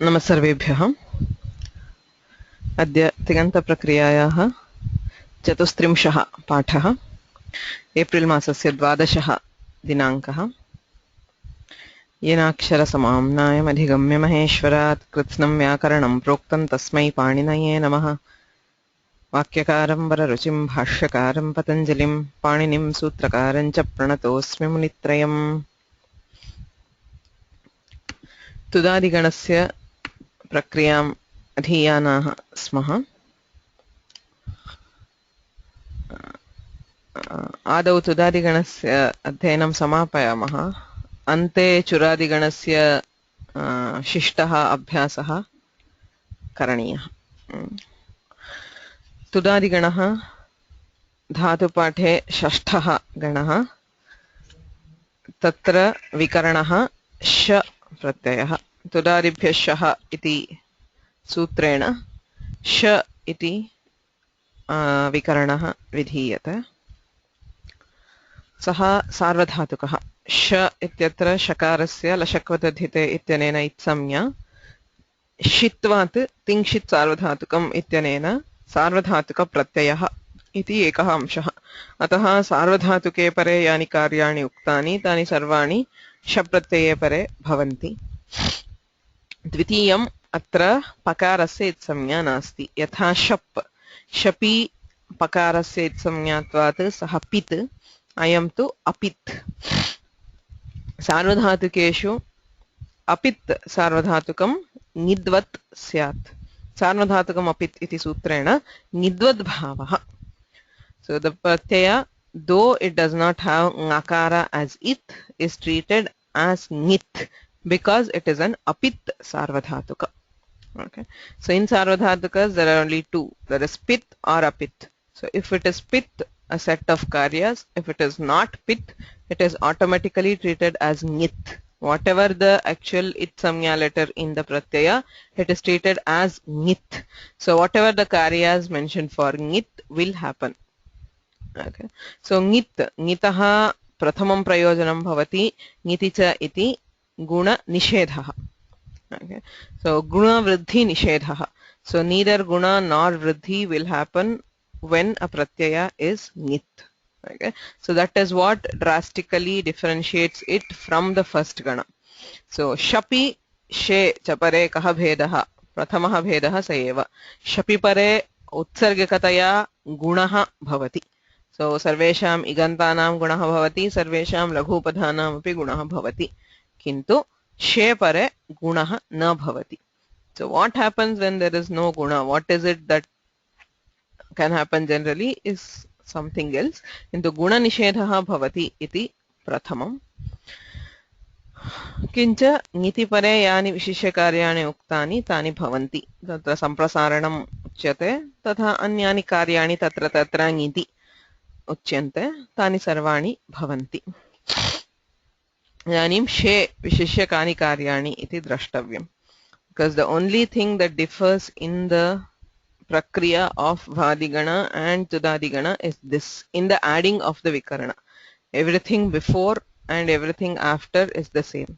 नमः सर्वेभ्यः। अद्य तिङन्तप्रक्रियायाः चतुस्त्रिंशः पाठः। एप्रिल् मासस्य 12 दिनाङ्कः। येनाक्षरसमाम्नायमधिगम्य महेश्वरात् कृत्स्नं व्याकरणं प्रोक्तं तस्मै पाणिनये नमः। वाक्यकारं वररुचिं भाष्यकारं पतञ्जलिं पाणिनिं सूत्रकारं च प्रणतोऽस्मि मुनित्रयम्। तुदादिगणस्य प्रक्रियाम् अधीयानाः स्मः। आदौ तुदादिगणस्य अध्ययनं समापयामः। अन्ते चुरादिगणस्य शिष्टः अभ्यासः करणीयः। तुदादिगणः धातुपाठे षष्ठः गणः। तत्र विकरणः श प्रत्ययः। तुदादिभ्यः शः इति सूत्रेण श इति विकरणः विधीयते। सः सार्वधातुकः। श इत्यत्र शकारस्य लशक्वतद्धिते इत्यनेन इत्संज्ञा, षित्वात् तिङ्क्षित् सार्वधातुकम् इत्यनेन सार्वधातुकप्रत्ययः इति एकः अंशः। अतः सार्वधातुके परे यानि कार्याणि उक्तानि तानि सर्वाणि शप्रत्यये परे भवन्ति। द्वितीयम्, अत्र पकारस्य इत्संज्ञा नास्ति। यथा शप्, शपि पकारस्य इत्संज्ञात्वात् सः पित्, अयं तु अपित्। सार्वधातुकेषु अपित् सार्वधातुकं ङिद्वत् स्यात्। सार्वधातुकम् अपित् इति सूत्रेण ङिद्वद् भावः. So the pratyaya, though it does not have ngakara as it, is treated as ngit because it is an apit sarvadhatuka. Okay. So in sarvadhatukas there are only two. There is pit or apit. So if it is pit, a set of karyas. If it is not pit, it is automatically treated as ngit. Whatever the actual it samya letter in the pratyaya, it is treated as ngit. So whatever the karyas mentioned for ngit will happen. Okay. So ngitaha prathamam prayojanam bhavati, ngiti cha iti guna nishedhaha. Okay. So guna vriddhi nishedhaha. So neither guna nor vriddhi will happen when a pratyaya is ngit. Okay. So that is what drastically differentiates it from the first gana. So shapi she chapare kaha bhedaha, prathamaha bhedaha sayeva. Shapi pare utsargikataya gunaha bhavati. So sarvesham igantanam gunaha bhavati, sarvesham laghupadhanam api gunaha bhavati. Kintu she pare gunaha na bhavati. So what happens when there is no guna? What is it that can happen generally is something else. Into guna nishedhaha bhavati iti prathamam. Kincha ngiti pare yani vishishya karyani uktani tani bhavanti. Tatra samprasaranam uchyate tatha anyani karyani tatra tatra ngiti uchyante tani sarvani bhavanti. Idanim she vishishya kani karyani iti drashtavyam. Because the only thing that differs in the prakriya of Vadigana and Tudadigana is this, in the adding of the Vikarana. Everything before and everything after is the same.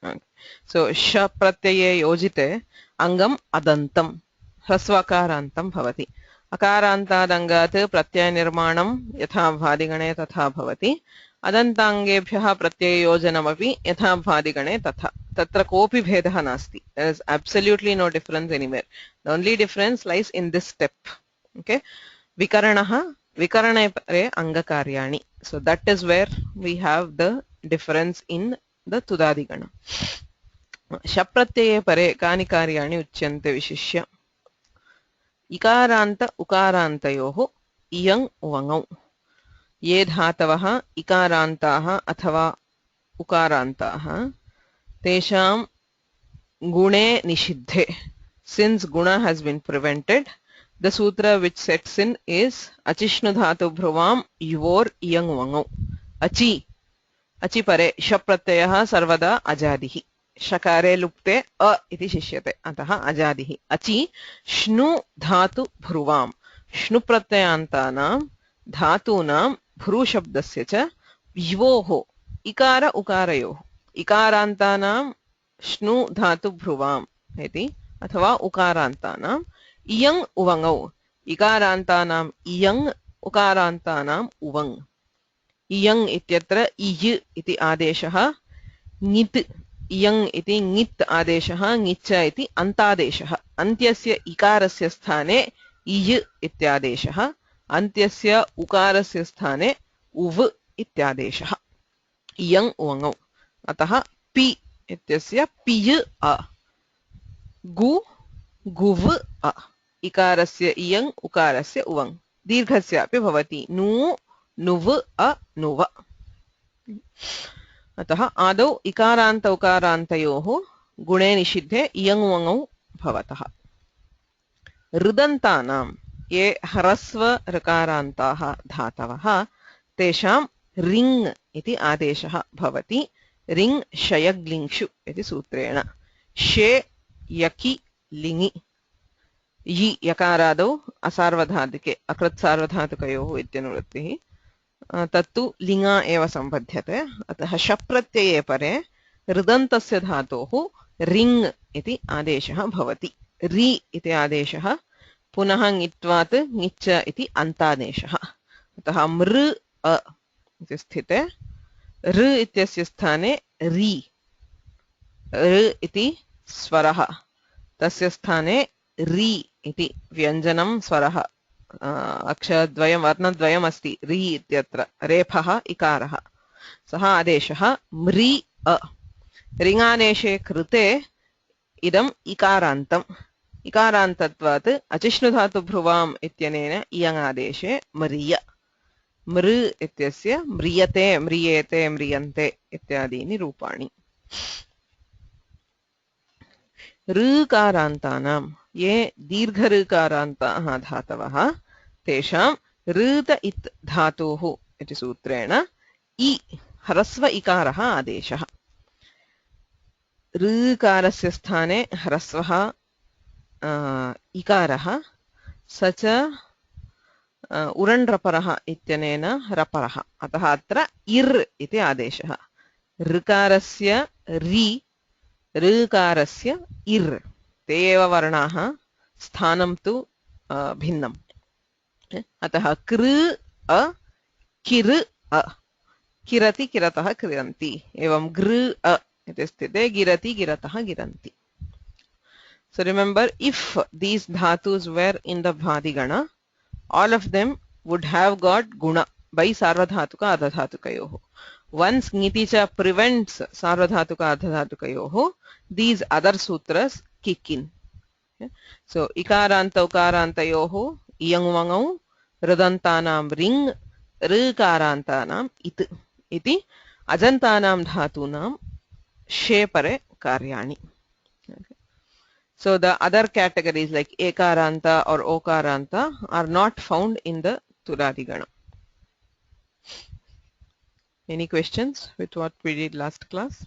Okay. So Sha Pratyaye Yojite Angam Adantam Hrasvakarantam Bhavati. Akarantadangat Pratyaya Nirmanam Yatha Vadigane Tatha Bhavati. Adantangebhyah Pratyayojanamapi Yatha Vadigane Tatha. Tatra kopi bhedaha nasti. There is absolutely no difference anywhere. The only difference lies in this step. Okay. Vikaranaha, vikarane pare angakaryani. So that is where we have the difference in the tudadigana. Shapratyaye pare kani karyani uchyante vishishya. Ikaranta ukarantayoho iyang uvangau. Ye dhatavaha ikarantaha athava ukarantaha tesham gune nishidhe. Since guna has been prevented, the sutra which sets in is achishnu dhatu bhruvam yuvor iyang vangau. Achi pare shapratyayah sarvada ajadihi. Shakare lupte a iti shishyate. Ataha ajadihi. Achi shnu dhatu bhruvam. Shnu pratyayantanam dhatunam bhru shabdasya cha yuvoho ikara ukarayoho. Ikarantanam shnu dhatu bhruvam. इति अथवा उकारान्तानाम् इयङ् उवङौ इकारान्तानाम् इयङ् उकारान्तानाम् उवङ् इयङ् इत्यत्र इय् इति आदेशः ङित् इयङ् इति ङित् आदेशः ङिच्च इति अन्तादेशः अन्त्यस्य इकारस्य स्थाने इय् इत्यादेशः अन्त्यस्य उकारस्य स्थाने उव् इत्यादेशः इयङ् उवङौ अतः पि इत्यस्य पिय् अ गु गुव् अ इकारस्य इयङ् उकारस्य उवङ् दीर्घस्यापि भवति नु नुव् अ नुव अतः आदौ इकारान्त उकारान्तयोः गुणे निषिद्धे इयङ् उवङौ भवतः ऋदन्तानां ये ह्रस्व ऋकारान्ताः धातवः तेषां रिङ् इति आदेशः भवति रिङ् शयग्लिङ्षु इति सूत्रेण शे यकि लिङि यि यकारादौ असार्वधातुके अकृत्सार्वधातुकयोः इत्यनुवृत्तिः तत्तु लिङा एव सम्बध्यते अतः शप्रत्यये परे ऋदन्तस्य धातोः रिङ् इति आदेशः भवति रि इति आदेशः पुनः ङित्वात् ङिच्च इति अन्तादेशः अतः मृ अ इति स्थिते ऋ इत्यस्य स्थाने रि ऋ इति स्वरः तस्य स्थाने रि इति व्यञ्जनं स्वरः अक्षरद्वयं वर्णद्वयम् अस्ति रि इत्यत्र रेफः इकारः सः आदेशः म्रि अ रिङादेशे कृते इदम् इकारान्तम् इकारान्तत्वात् अचिष्णुधातुभ्रुवाम् इत्यनेन इयङादेशे म्रिय मृ इत्यस्य म्रियते म्रियेते म्रियन्ते इत्यादीनि रूपाणि ऋकारान्तानां ये दीर्घऋकारान्ताः धातवः तेषां ऋत इत् धातोः इति सूत्रेण इ ह्रस्व इकारः आदेशः ऋकारस्य स्थाने ह्रस्वः इकारः स च उरण्रपरः इत्यनेन रपरः अतः अत्र इर् इति आदेशः ऋकारस्य रि ऋकारस्य इर् ते एव वर्णाः स्थानं तु भिन्नम् अतः कृ अ किर् अ किरति किरतः किरन्ति एवं गृ अ इति स्थिते गिरति गिरतः गिरन्ति So remember, if these dhatus were in the bhadigana, all of them would have got guna by sarvadhatuka ardhadhatukayoh. Once ngiticha prevents sarvadhatuka ardhadhatukayoh, these other sutras kick in. So ikaranta ukarantayoh iyang uvangau ridantanam ring rikarantanam it iti ajantanam dhatunam shepare karyani. So the other categories like ekaranta or okaranta are not found in the Tuladigana. Any questions with what we did last class?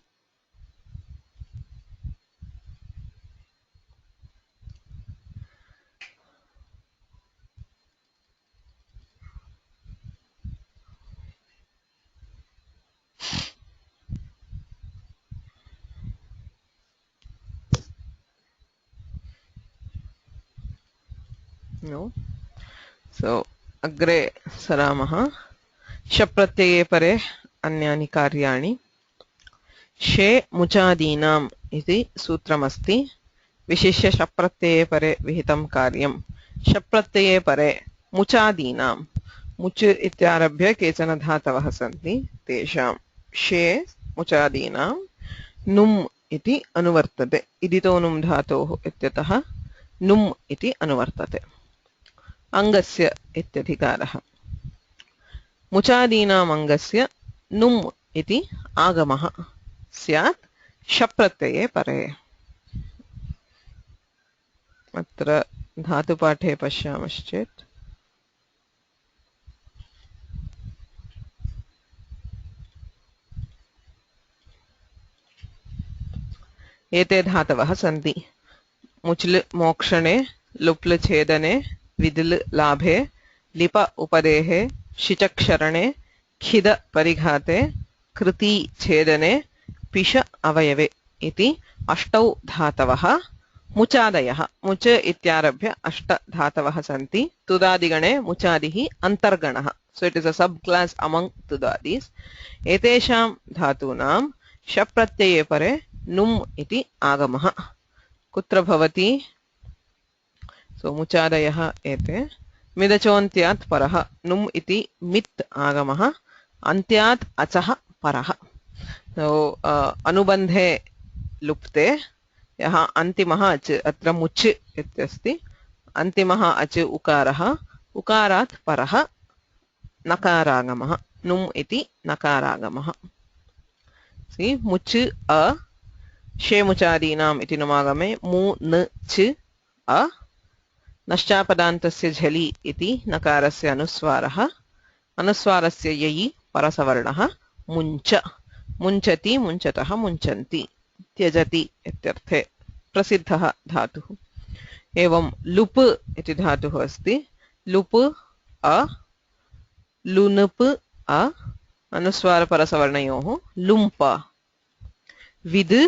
No. So agre saramaha shapratyये pare अन्यानि कार्याणि शे मुचादीनाम् इति सूत्रमस्ति विशिष्य शप्रत्यये परे विहितं कार्यं शप्रत्यये परे मुचादीनां मुच् इत्यारभ्य केचन धातवः सन्ति तेषां शे मुचादीनां नुम् इति अनुवर्तते इदितो नुम् धातोः इत्यतः नुम् इति अनुवर्तते अङ्गस्य इत्यधिकारः मुचादीनाम् अङ्गस्य नुम् इति आगमः स्यात् शप्रत्यये परे अत्र धातुपाठे पश्यामश्चेत् एते धातवः सन्ति मुच्ल मोक्षणे लुप्ल छेदने विदिल लाभे लिप उपदेहे शिचक्षरणे खिद परिघाते कृति छेदने पिश अवयवे इति अष्टौ धातवः मुचादयः मुच इत्यारभ्य अष्ट धातवः सन्ति तुदादिगणे मुचादिः अन्तर्गणः so it is a subclass among tudadis एतेषां धातूनां शप् प्रत्यये परे नुम् इति आगमः कुत्र भवति so मुचादयः एते मिदचोन्त्यात् परः नुम् इति मित् आगमः अन्त्यात् अचः परः so अनुबन्धे लुप्ते यः अन्तिमः अच् अत्र मुच् इत्यस्ति अन्तिमः अच् उकारः उकारात् परः नकारागमः नुम् इति नकारागमः सी मुच् अ शेमुचादीनाम् इति नुमागमे मु न च अ नश्चापदान्तस्य झलि इति नकारस्य अनुस्वारः अनुस्वारस्य ययि परसवर्णः मुञ्च मुञ्चति मुञ्चतः मुञ्चन्ति त्यजति इत्यर्थे प्रसिद्धः धातुः एवं लुप् इति धातुः अस्ति लुप् अ लुनुप् अ अनुस्वारपरसवर्णयोः लुम्प विद्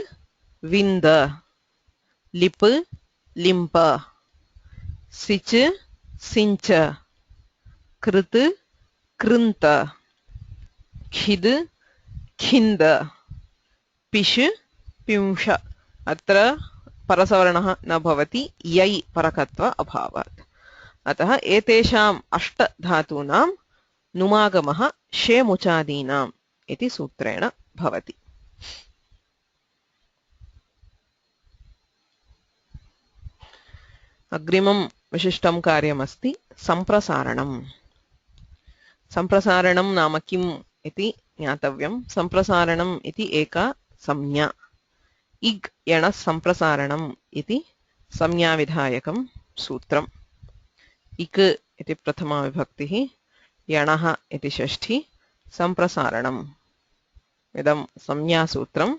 विन्द लिप् लिम्प सिच् सिञ्च कृत् कृन्त खिद् खिन्द पिश् पिंश अत्र परसवर्णः न भवति यै परकत्व अभावात् अतः एतेषाम् अष्ट धातूनां नुमागमः शेमुचादीनाम् इति सूत्रेण भवति अग्रिमं विशिष्टं कार्यमस्ति सम्प्रसारणम् सम्प्रसारणं नाम किम् इति ज्ञातव्यं सम्प्रसारणम् इति एका संज्ञा इग् यणः सम्प्रसारणम् इति संज्ञाविधायकं सूत्रम् इक् इति प्रथमा विभक्तिः यणः इति षष्ठी सम्प्रसारणम् इदं संज्ञासूत्रम्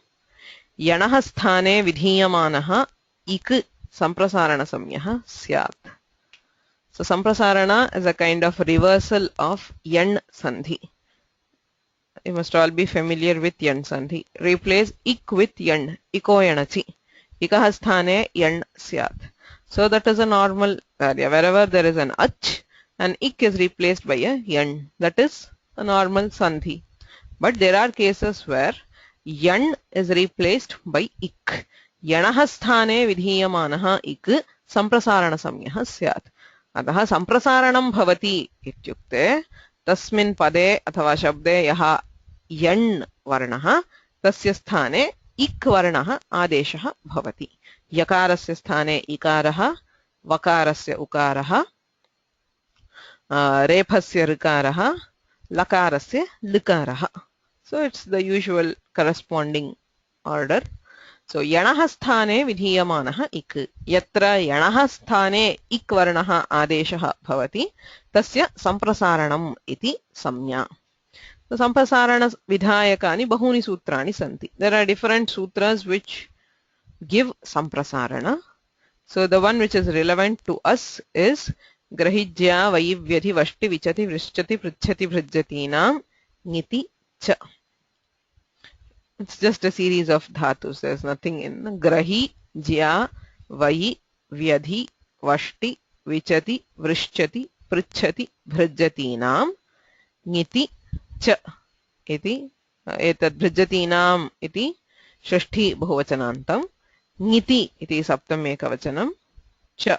यणः स्थाने विधीयमानः इक् सम्प्रसारणसंज्ञः स्यात् so samprasarana is a kind of reversal of yan sandhi you must all be familiar with yan sandhi replace ik with yan iko yanachi ikah sthane yan syat so that is a normal karya wherever there is an ach and ik is replaced by a yan that is a normal sandhi but there are cases where yan is replaced by ik yanah sthane vidhiyamanah ik samprasarana samyah syat अतः सम्प्रसारणं भवति इत्युक्ते तस्मिन् पदे अथवा शब्दे यः यण् वर्णः तस्य स्थाने इक् वर्णः आदेशः भवति यकारस्य स्थाने इकारः वकारस्य उकारः रेफस्य ऋकारः लकारस्य लकारः so it's the usual corresponding order so यणः स्थाने विधीयमानः इक् यत्र यणः स्थाने इक् वर्णः आदेशः भवति तस्य सम्प्रसारणम् इति संज्ञा so सम्प्रसारण विधायकानि बहूनि सूत्राणि सन्ति there are different sutras which give सम्प्रसारण so the one which is relevant to us is ग्रहिज्या वैव्यधि वष्टि विचति वृश्चति पृच्छति भृज्यतीनां ङिति च it's just a series of dhatus there's nothing in grahi jya vai vyadhi vashti vichati vrishchati pruchhati bhrajyatinam ङिति च इति एतद् भृज्यतीनाम् इति षष्ठी बहुवचनान्तं ङिति इति सप्तम एकवचनं च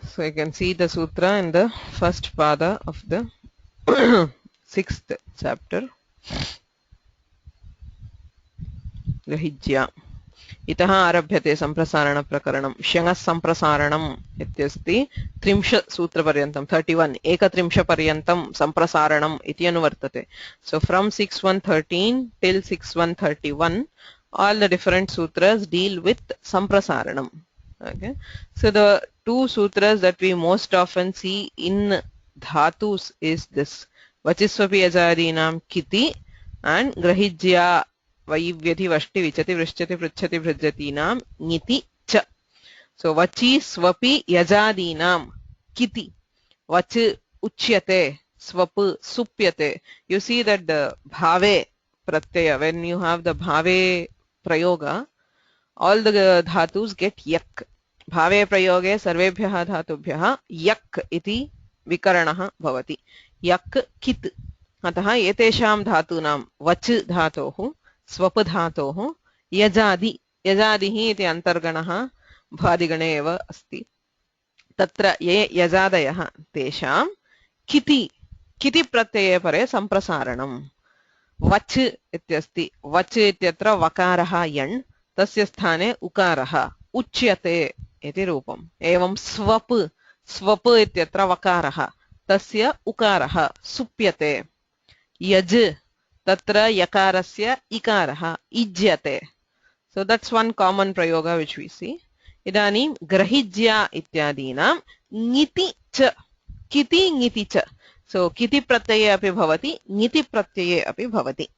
So you can see the sutra in the first pada of the sixth chapter. Grahijya. इतः आरभ्यते सम्प्रसारण प्रकरणं शङः सम्प्रसारणम् इत्यस्ति 30 सूत्रपर्यन्तं 31 एकत्रिंश पर्यन्तं सम्प्रसारणम् इति अनुवर्तते so from 6113 till 6131 all the different sutras deal with samprasaranam okay so the two sutras that we most often see in dhatus is this vachisvapi ajadinam kiti and grahijya वैव्यति वष्टि विचति वृश्चति पृच्छति भृजतीनां ङिति च. So vachi swapi yajadinam kiti. Vach uchyate swap supyate. You see that the bhave pratyaya, when you have the bhave prayoga, all the dhatus get yak. Bhave prayoge sarvebhyah dhatubhyah yak iti vikaranah bhavati. Yak kit. अतः एतेषां धातूनां वच् धातोः swap धातोः यजादि यजादिः इति अन्तर्गणः भादिगणे एव अस्ति. तत्र ये यजादयः तेषां किति किति प्रत्यये परे सम्प्रसारणम्. वच् इत्यस्ति. वच् इत्यत्र वकारः यण् तस्य स्थाने उकारः उच्यते इति रूपम्. एवं स्वप् स्वप् इत्यत्र वकारः तस्य उकारः सुप्यते. यज् तत्र यकारस्य इकारः इज्यते. So that's one common prayoga which we see. इदानीं ग्रहिज्या इत्यादीनां ङिति च किति ङिति च. So किति प्रत्यये अपि भवति ङिति प्रत्यये अपि भवति.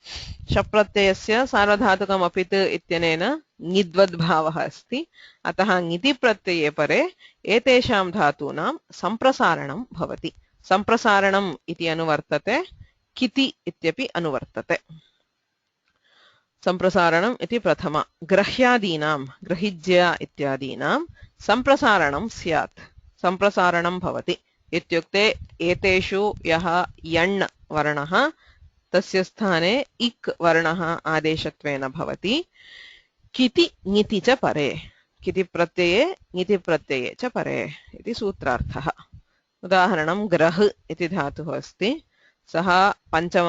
शप् प्रत्ययस्य सार्वधातुकम् अपित् इत्यनेन ङिद्वद्भावः अस्ति. अतः ङिति प्रत्यये परे एतेषां धातूनां सम्प्रसारणं भवति. सम्प्रसारणम् इति अनुवर्तते किति इत्यपि अनुवर्तते. सम्प्रसारणम् इति प्रथमा. ग्रह्यादीनां ग्रहिज्या इत्यादीनां सम्प्रसारणं स्यात्. सम्प्रसारणं भवति इत्युक्ते एतेषु यः यण् वर्णः तस्य स्थाने इक् वर्णः आदेशत्वेन भवति. किति ङिति च परे. किति प्रत्यये ङिति प्रत्यये च परे इति सूत्रार्थः. उदाहरणं ग्रह इति धातुः अस्ति. सः पंचम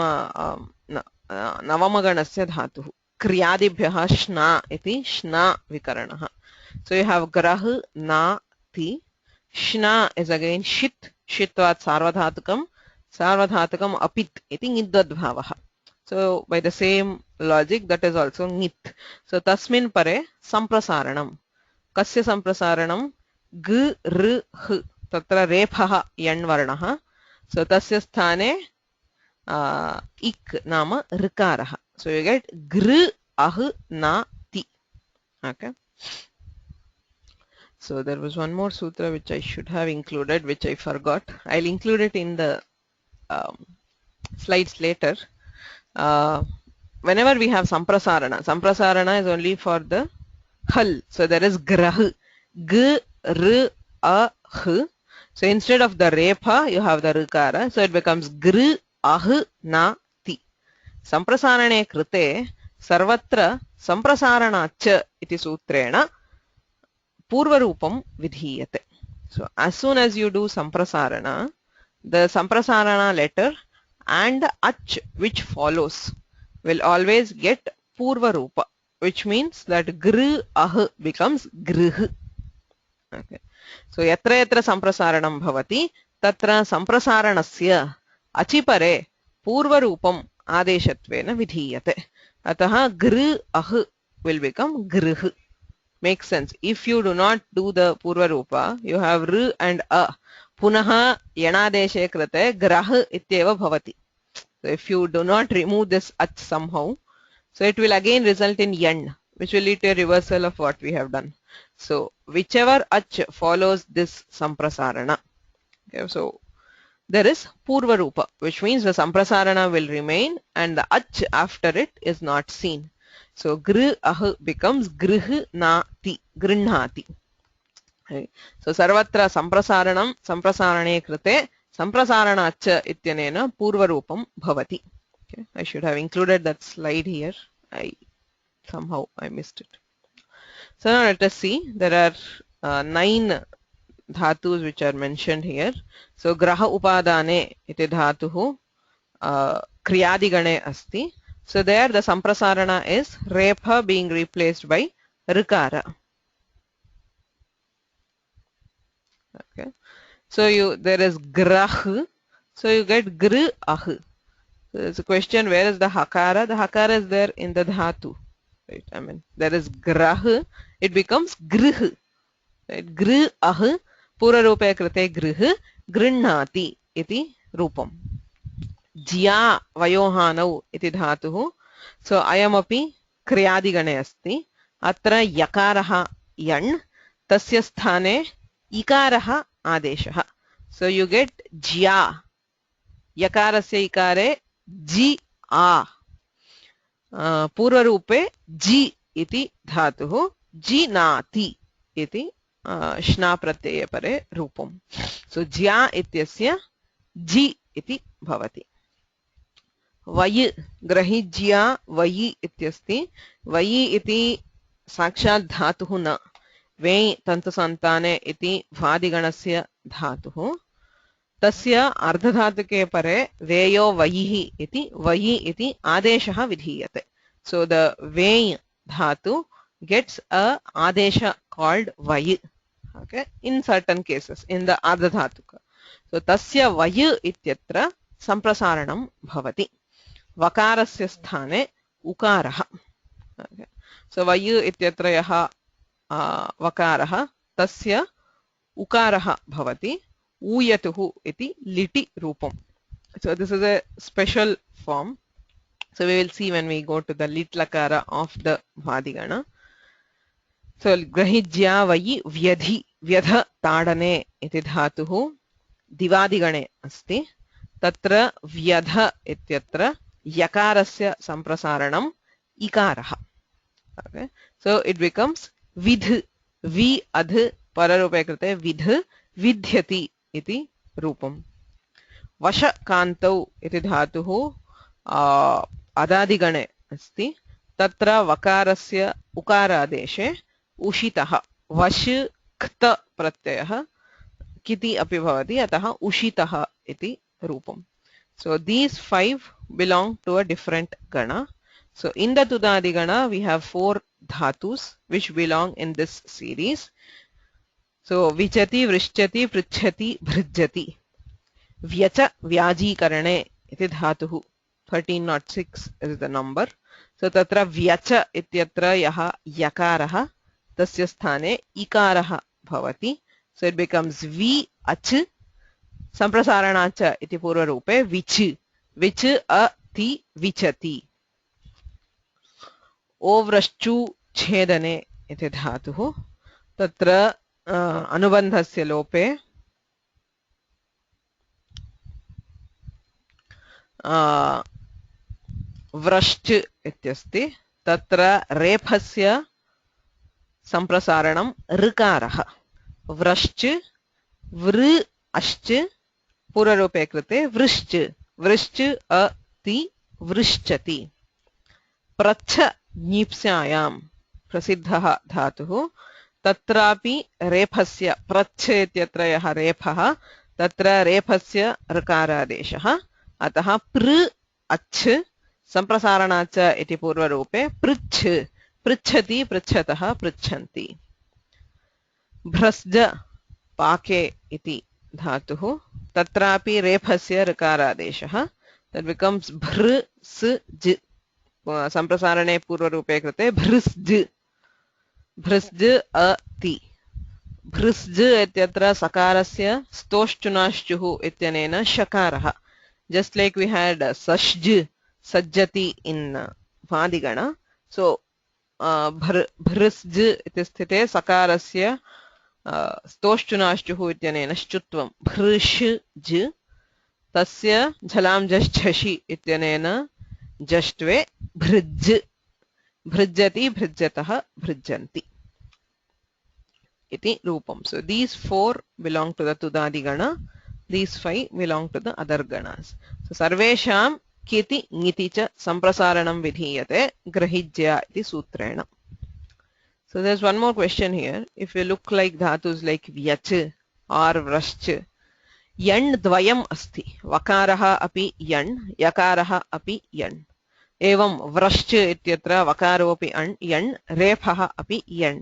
नवमगणस्य धातुः. क्रियादिभ्यः श्ना इति श्ना विकरणः. So you have grah na ti. Shna is again shit. Shitvat sarvadhatukam. Sarvadhatukam apit iti ngidvadbhavah. So by the same logic that is also ngit. So tasmin pare samprasaranam. Kasya samprasaranam? G r h. Tatra rephah yan varnah. So tasya sthane ik nama rikarah. So you get gr ah na ti. Okay. So there was one more sutra which I should have included, which I forgot. I'll include it in the slides later. Whenever we have samprasarana, samprasarana is only for the hal. So there is grah, g r a h. So instead of the repha, you have the rikara. So it becomes gr ah na ti. Samprasarane krite sarvatra samprasarana cha iti sutrena purvarupam vidhiyate. So as soon as you do samprasarana, the samprasarana letter and ach which follows will always get purvarupa, which means that gr ah becomes grih. Okay. So yatra yatra samprasaranam bhavati tatra samprasaranasya achipare purvarupam adeshatvena vidhiyate. Ataha gr ah will become grih. Makes sense. If you do not do the purvarupa, you have r and a. Punaha yanadeshe krite grah ityeva bhavati. So if you do not remove this ach somehow, so it will again result in yan, which will lead to a reversal of what we have done. So whichever ach follows this samprasarana. Okay, so there is purvarupa, which means the samprasarana will remain and the ach after it is not seen. So gr ah becomes grih na ti, grihnati. Okay. So sarvatra samprasaranam samprasarane krite samprasarana cha ityanena purvarupam bhavati. Okay. I should have included that slide here. Somehow I missed it. So now let us see. There are 9 dhatus which are mentioned here. So graha upadane iti dhatuhu kriyadigane asti. So there the samprasarana is repha being replaced by rikara. Okay. So there is grah. So you get gr ah. So there's a question, where is the hakara? The hakara is there in the dhatu. Right? I mean, there is grah. It becomes grih. Right? Gr ah purarupe krite grih grihnati iti rupam. Jya vayohanau iti dhatuhu. So ayamapi क्रियादिगणे अस्ति अत्र यकारः यण् तस्य स्थाने इकारः आदेशः सो you get ज्या यकारस्य इकारे जि आ पूर्वरूपे जि इति धातुः जिनाति इति श्ना प्रत्यये परे रूपम् सो ज्या इत्यस्य जि इति भवति वयि ग्रहिज्या वयि इत्यस्ति वयि इति साक्षात् धातुः न वै तन्तुसन्ताने इति वादिगणस्य धातुः तस्य अर्धधातुके परे वेयो वयिः वयि इति आदेशः विधीयते सो द वेय धातु gets a adesha called vayi okay in certain cases in the ardhadhatuka so tasya vayi ityatra samprasaranam bhavati vakarasya sthane ukarah okay so vayi ityatra yaha vakarah tasya ukarah bhavati uyatuhu iti liti rupam so this is a special form so we will see when we go to the lit lakara of the vadigana so grahijya vayi vyadhi vyadha tadane iti dhatuः दिवादिगणे अस्ति तत्र व्यध इत्यत्र यकारस्य संप्रसारणम् इकारः okay so it becomes vidh vi adh पररूपे कृते विध विध्यति इति रूपम् वशकान्तौ इति धातुः अदादिगणे अस्ति तत्र वकारस्य उकारादेशे उषितः वश क्त प्रत्ययः किति अपि भवति अतः उषितः इति रूपम् so these five belong to a different gana so in the tudadi gana we have four dhatus which belong in this series so vichati vrishchati pruchhati bhrijati vyacha vyajikarane iti dhatuः 1306 is the number so tatra vyacha ityatra yaha yakarah tasya sthane ikarah bhavati so it becomes vi ach samprasaranacha iti purvarupe vich vich ati vichati ovrashchu chedane iti dhatuः tatra अनुबन्धस्य लोपे व्रश्च इत्यस्ति तत्र रेफस्य संप्रसारणं ऋकारः व्रश्च वृ अश्च पूर्वरूपे कृते वृश्च वृश्च अति वृश्चति प्रच्छ ञीप्स्यायां प्रसिद्धः धातुः तत्रापि रेफस्य प्रच्छ इत्यत्र यः रेफः तत्र रेफस्य ऋकारादेशः अतः पृ अच्छ संप्रसारणाच इति पूर्वरूपे पृच्छ पृच्छति पृच्छतः पृच्छन्ति भ्रस्ज पाके इति धातुः तत्रापि रेफस्य ऋकारादेशः that becomes भृस्ज संप्रसारणे पूर्वरूपे कृते भृस्ज भृस्ज अति भृस्ज इत्यत्र सकारस्य स्तोश्चुनाश्चुः इत्यनेन शकारः just like we had sashj sajjati in vadigana so भृस्ज इति स्थिते सकारस्य स्तोश्चुनाश्चुः इत्यनेन श्चुत्वं भृश्ज तस्य झलां झषि इत्यनेन जष्ट्वे भृज् भृज्यति भृज्यतः भृज्यन्ति iti rupam so these four belong to the tudadi gana these five belong to the other ganas so sarvesham kiti ngiti cha samprasaranam vidhiyate grahijya iti sutrena so there's one more question here if you look like dhatus like vyach or vrashch yan dvayam asti vakarah api yan yakarah api yan एवं व्रश्च इत्यत्र वकारोऽपि यण् रेफः अपि यण्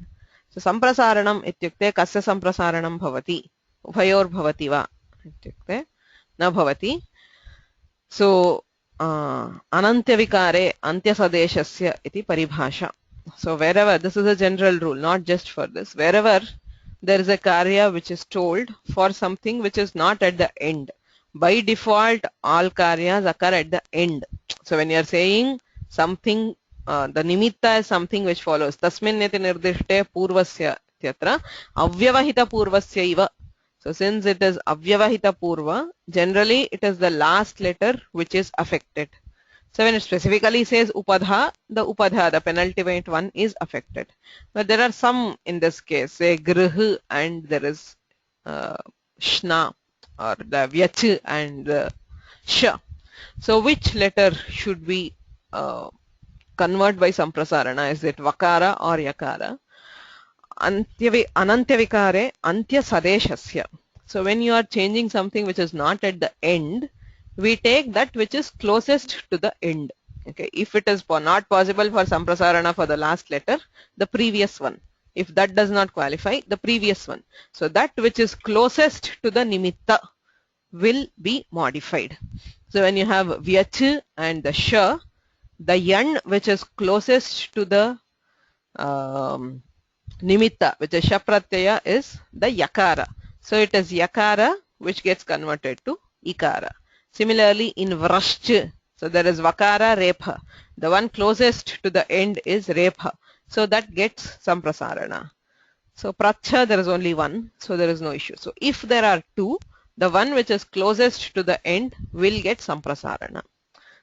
so संप्रसारणम् इत्युक्ते कस्य संप्रसारणं भवति उभयोर्भवति वा इत्युक्ते न भवति so अनन्त्यविकारे अन्त्यसदेशस्य इति परिभाषा so wherever this is a general rule not just for this wherever there is a karya which is told for something which is not at the end by default all karyas occur at the end so when you are saying something the nimitta is something which follows. Tasmin iti nirdishte purvasya ityatra avyavahita purvasya iva. So since it is avyavahita purva, generally it is the last letter which is affected. So when it specifically says upadha, the penultimate one is affected. But there are some in this case, say grih and there is shna, or the vyach and the sh. So which letter should we convert by samprasarana? Is it vakara or yakara? Anantyavikare antya sadeshasya. So when you are changing something which is not at the end, we take that which is closest to the end. Okay, if it is not possible for samprasarana for the last letter, the previous one. If that does not qualify, the previous one. So that which is closest to the nimitta will be modified. So when you have vyach and the sh, the yan which is closest to the nimitta, which is shapratyaya, is the yakara. So it is yakara which gets converted to ikara. Similarly in vrashch, so there is vakara repha. The one closest to the end is repha. So that gets samprasarana. So pracha there is only one, so there is no issue. So if there are two, the one which is closest to the end will get samprasarana.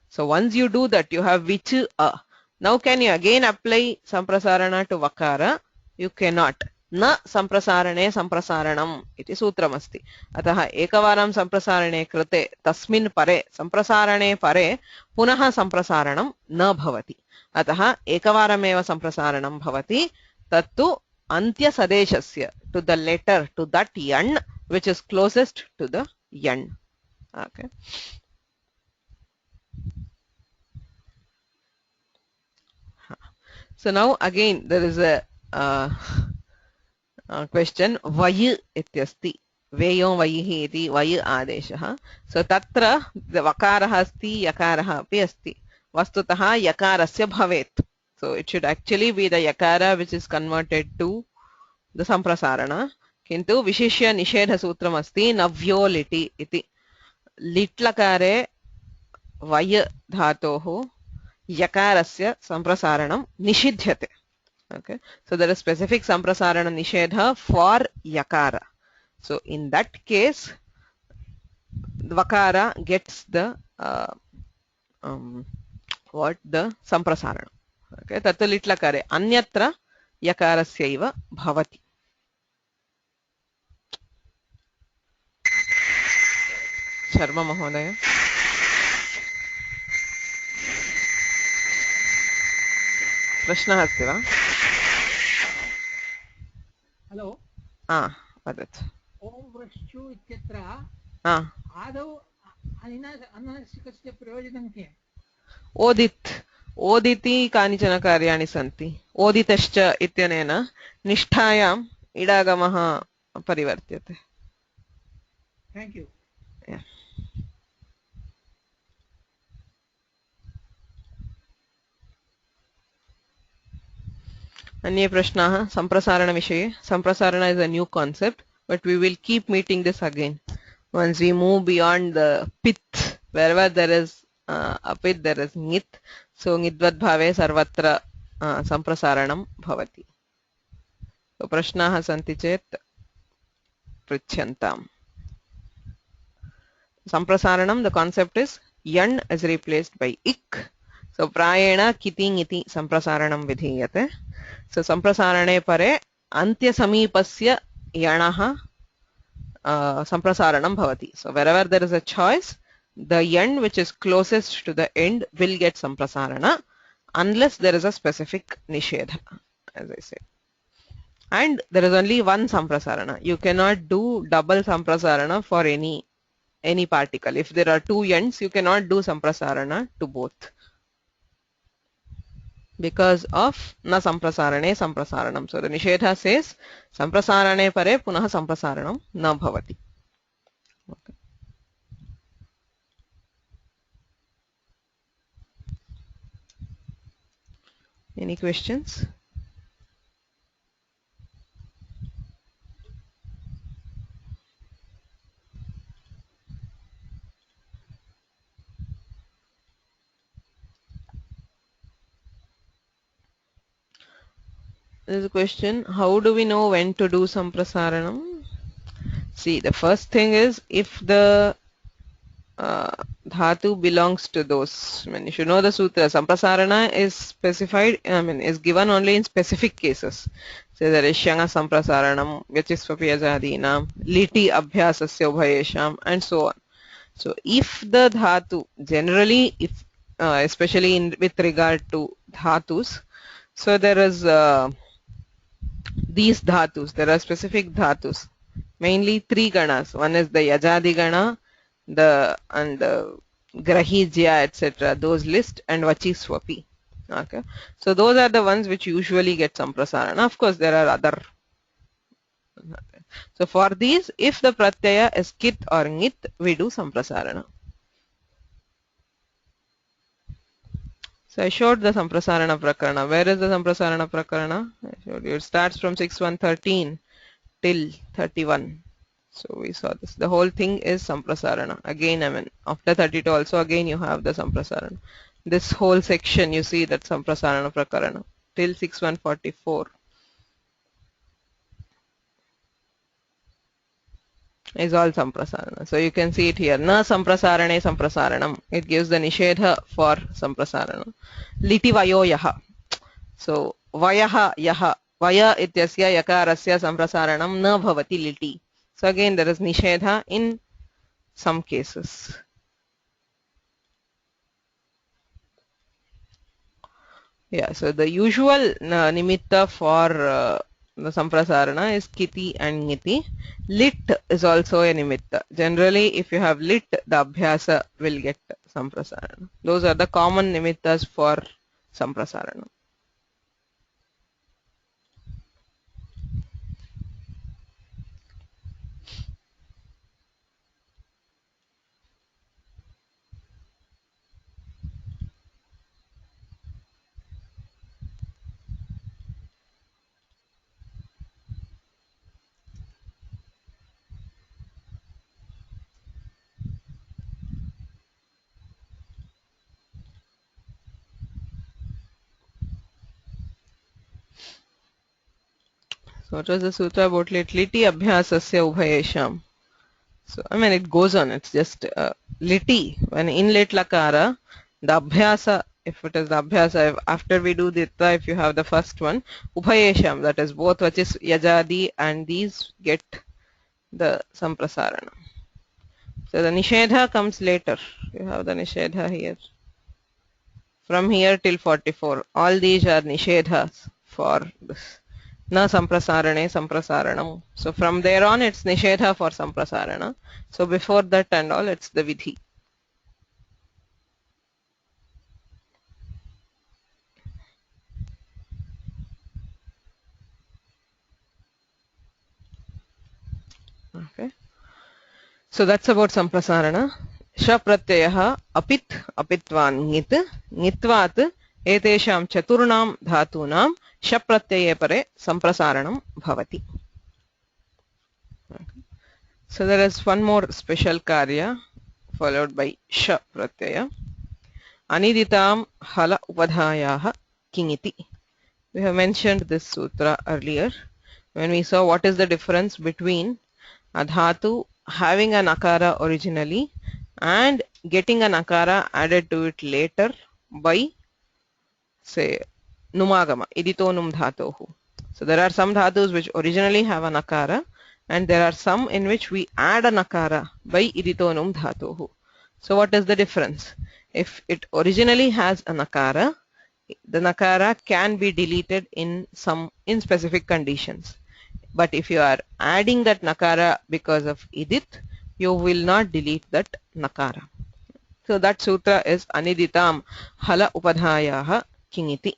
So once you do that, you have vichu a. Now can you again apply samprasarana to vakara? You cannot. Na samprasarane samprasaranam iti sutramasti. Ataha ekavaram samprasarane krite tasmin pare samprasarane pare punaha samprasaranam na bhavati. Ataha ekavarameva samprasaranam bhavati tattu antya sadeshasya, to the letter, to that yan which is closest to the yan. Okay. So now again there is a question. Vay ityasti. Veyo vayihi iti vay adeshah. So tatra vakarah asti yakarah api asti. Vastutah yakarasya bhavet. So it should actually be the yakara which is converted to the samprasarana. Kintu vishishya nishedha sutram asti navyo liti iti. Litlakare vay dhatoho yakarasya samprasaranam nishidhyate. Okay, so there is specific samprasarana nishedha for yakara. So in that case, vakara gets the the samprasarana. Okay, tatta litlakare anyatra yakarasyaiva bhavati. Sharma Mahodaya. प्रश्नः अस्ति वा? Hello वदतु. ओम वृक्षु इत्यत्र आदौ अननसिकस्य प्रयोजनं किम्? ओदिति कानिचन कार्याणि सन्ति. ओदितश्च इत्यनेन निष्ठायाम् इडागमः परिवर्त्यते. Thank you. अन्ये प्रश्नाः सम्प्रसारणविषये? सम्प्रसारण is a new concept, but we will keep meeting this again once we move beyond the pith. Wherever there is a pith, there is ngit. So ngidvat bhave sarvatra सम्प्रसारणं bhavati. So प्रश्नाः सन्ति चेत् पृच्छन्ताम्. Samprasaranam, the concept is yan is replaced by ik. So prayena kiting iti samprasaranam vidhiyate. So samprasarane pare antya samipasya yanaha samprasaranam bhavati. So wherever there is a choice, the yan which is closest to the end will get samprasarana unless there is a specific nishedha, as I said. And there is only one samprasarana. You cannot do double samprasarana for any particle. If there are two yans, you cannot do samprasarana to both, because of na samprasarane samprasaranam. So the nishedha says samprasarane pare punaha samprasaranam na bhavati. Okay. Any questions? There's a question, how do we know when to do samprasaranam? See, the first thing is if the dhatu belongs to those. I mean, you should know the sutra. Samprasarana is specified, is given only in specific cases. So there is Shanga Samprasaranam, Vyachisvapi Ajadinam, Liti Abhyasasya Ubhayesham, and so on. So if the dhatu, generally, if especially with regard to dhatus, so there is these dhatus, there are specific dhatus, mainly three ganas. One is the Yajadi gana, the Grahijya, etc. Those list, and Vachiswapi. Okay, so those are the ones which usually get samprasarana. Of course, there are other. So for these, if the pratyaya is kit or ngit, we do samprasarana. So I showed the samprasarana prakarana. Where is the samprasarana prakarana? I showed you. It starts from 6.1.13 till 31. So we saw this. The whole thing is samprasarana. Again, after 32 also again you have the samprasarana. This whole section you see that samprasarana prakarana till 6.1.44 is all samprasarana. So you can see it here. Na samprasarane samprasaranam. It gives the nishedha for samprasarana. Liti vayo yaha. So vayaha yaha. Vaya ityasya yakarasya samprasaranam na bhavati liti. So again there is nishedha in some cases. Yeah, so the usual nimitta for the samprasarana is kiti and niti. Lit is also a nimitta. Generally, if you have lit, the abhyasa will get samprasarana. Those are the common nimittas for samprasarana. So what was the sutra about lit? Liti abhyasasya ubhayesham. So it goes on. It's just liti. When in lit lakara, the abhyasa, if it is the abhyasa, after we do ditta, if you have the first one, ubhayesham, that is both which is yajadi and these get the samprasarana. So the nishedha comes later. You have the nishedha here. From here till 44. All these are nishedhas for this. Na samprasarane samprasaranam. So from there on it's nishedha for samprasarana. So before that and all it's the vidhi. Okay. So that's about samprasarana. Sha pratyayah apit apitvan ngit ngitvat etesham chaturnam dhatunam sha pratyaye pare samprasaranam bhavati. Okay. So there is one more special karya followed by sha pratyaya. Aniditam hala upadhayah kingiti. We have mentioned this sutra earlier when we saw what is the difference between a dhatu having an akara originally and getting an akara added to it later by, say, numagama, idito num dhatohu. So there are some dhatus which originally have an akara and there are some in which we add an akara by idito num dhatohu. So what is the difference? If it originally has an akara, the nakara can be deleted in specific conditions. But if you are adding that nakara because of idit, you will not delete that nakara. So that sutra is aniditam hala upadhayah kingiti.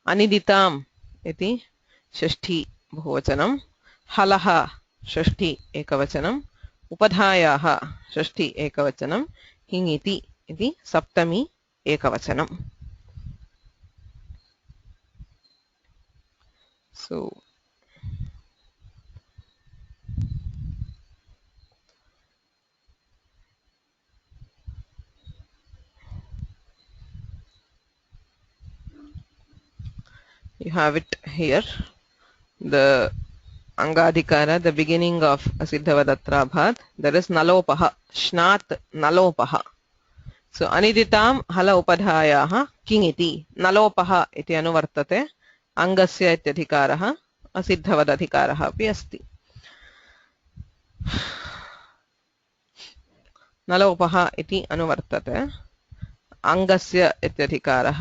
Aniditam iti shashti bahuvachanam, halaha shashti ekavachanam, upadhayah shashti ekavachanam, kingiti iti saptami ekavachanam. So You have it here. The Angadhikara, the beginning of Siddhavadatrabhat, there is nalopaha, shnat nalopaha. So aniditam hala upadhayaha kingiti nalopaha iti anuvartate angasya ityadhikaraha asiddhavadadhikaraha api asti. नलोपः इति अनुवर्तते अंगस्य इत्यधिकारः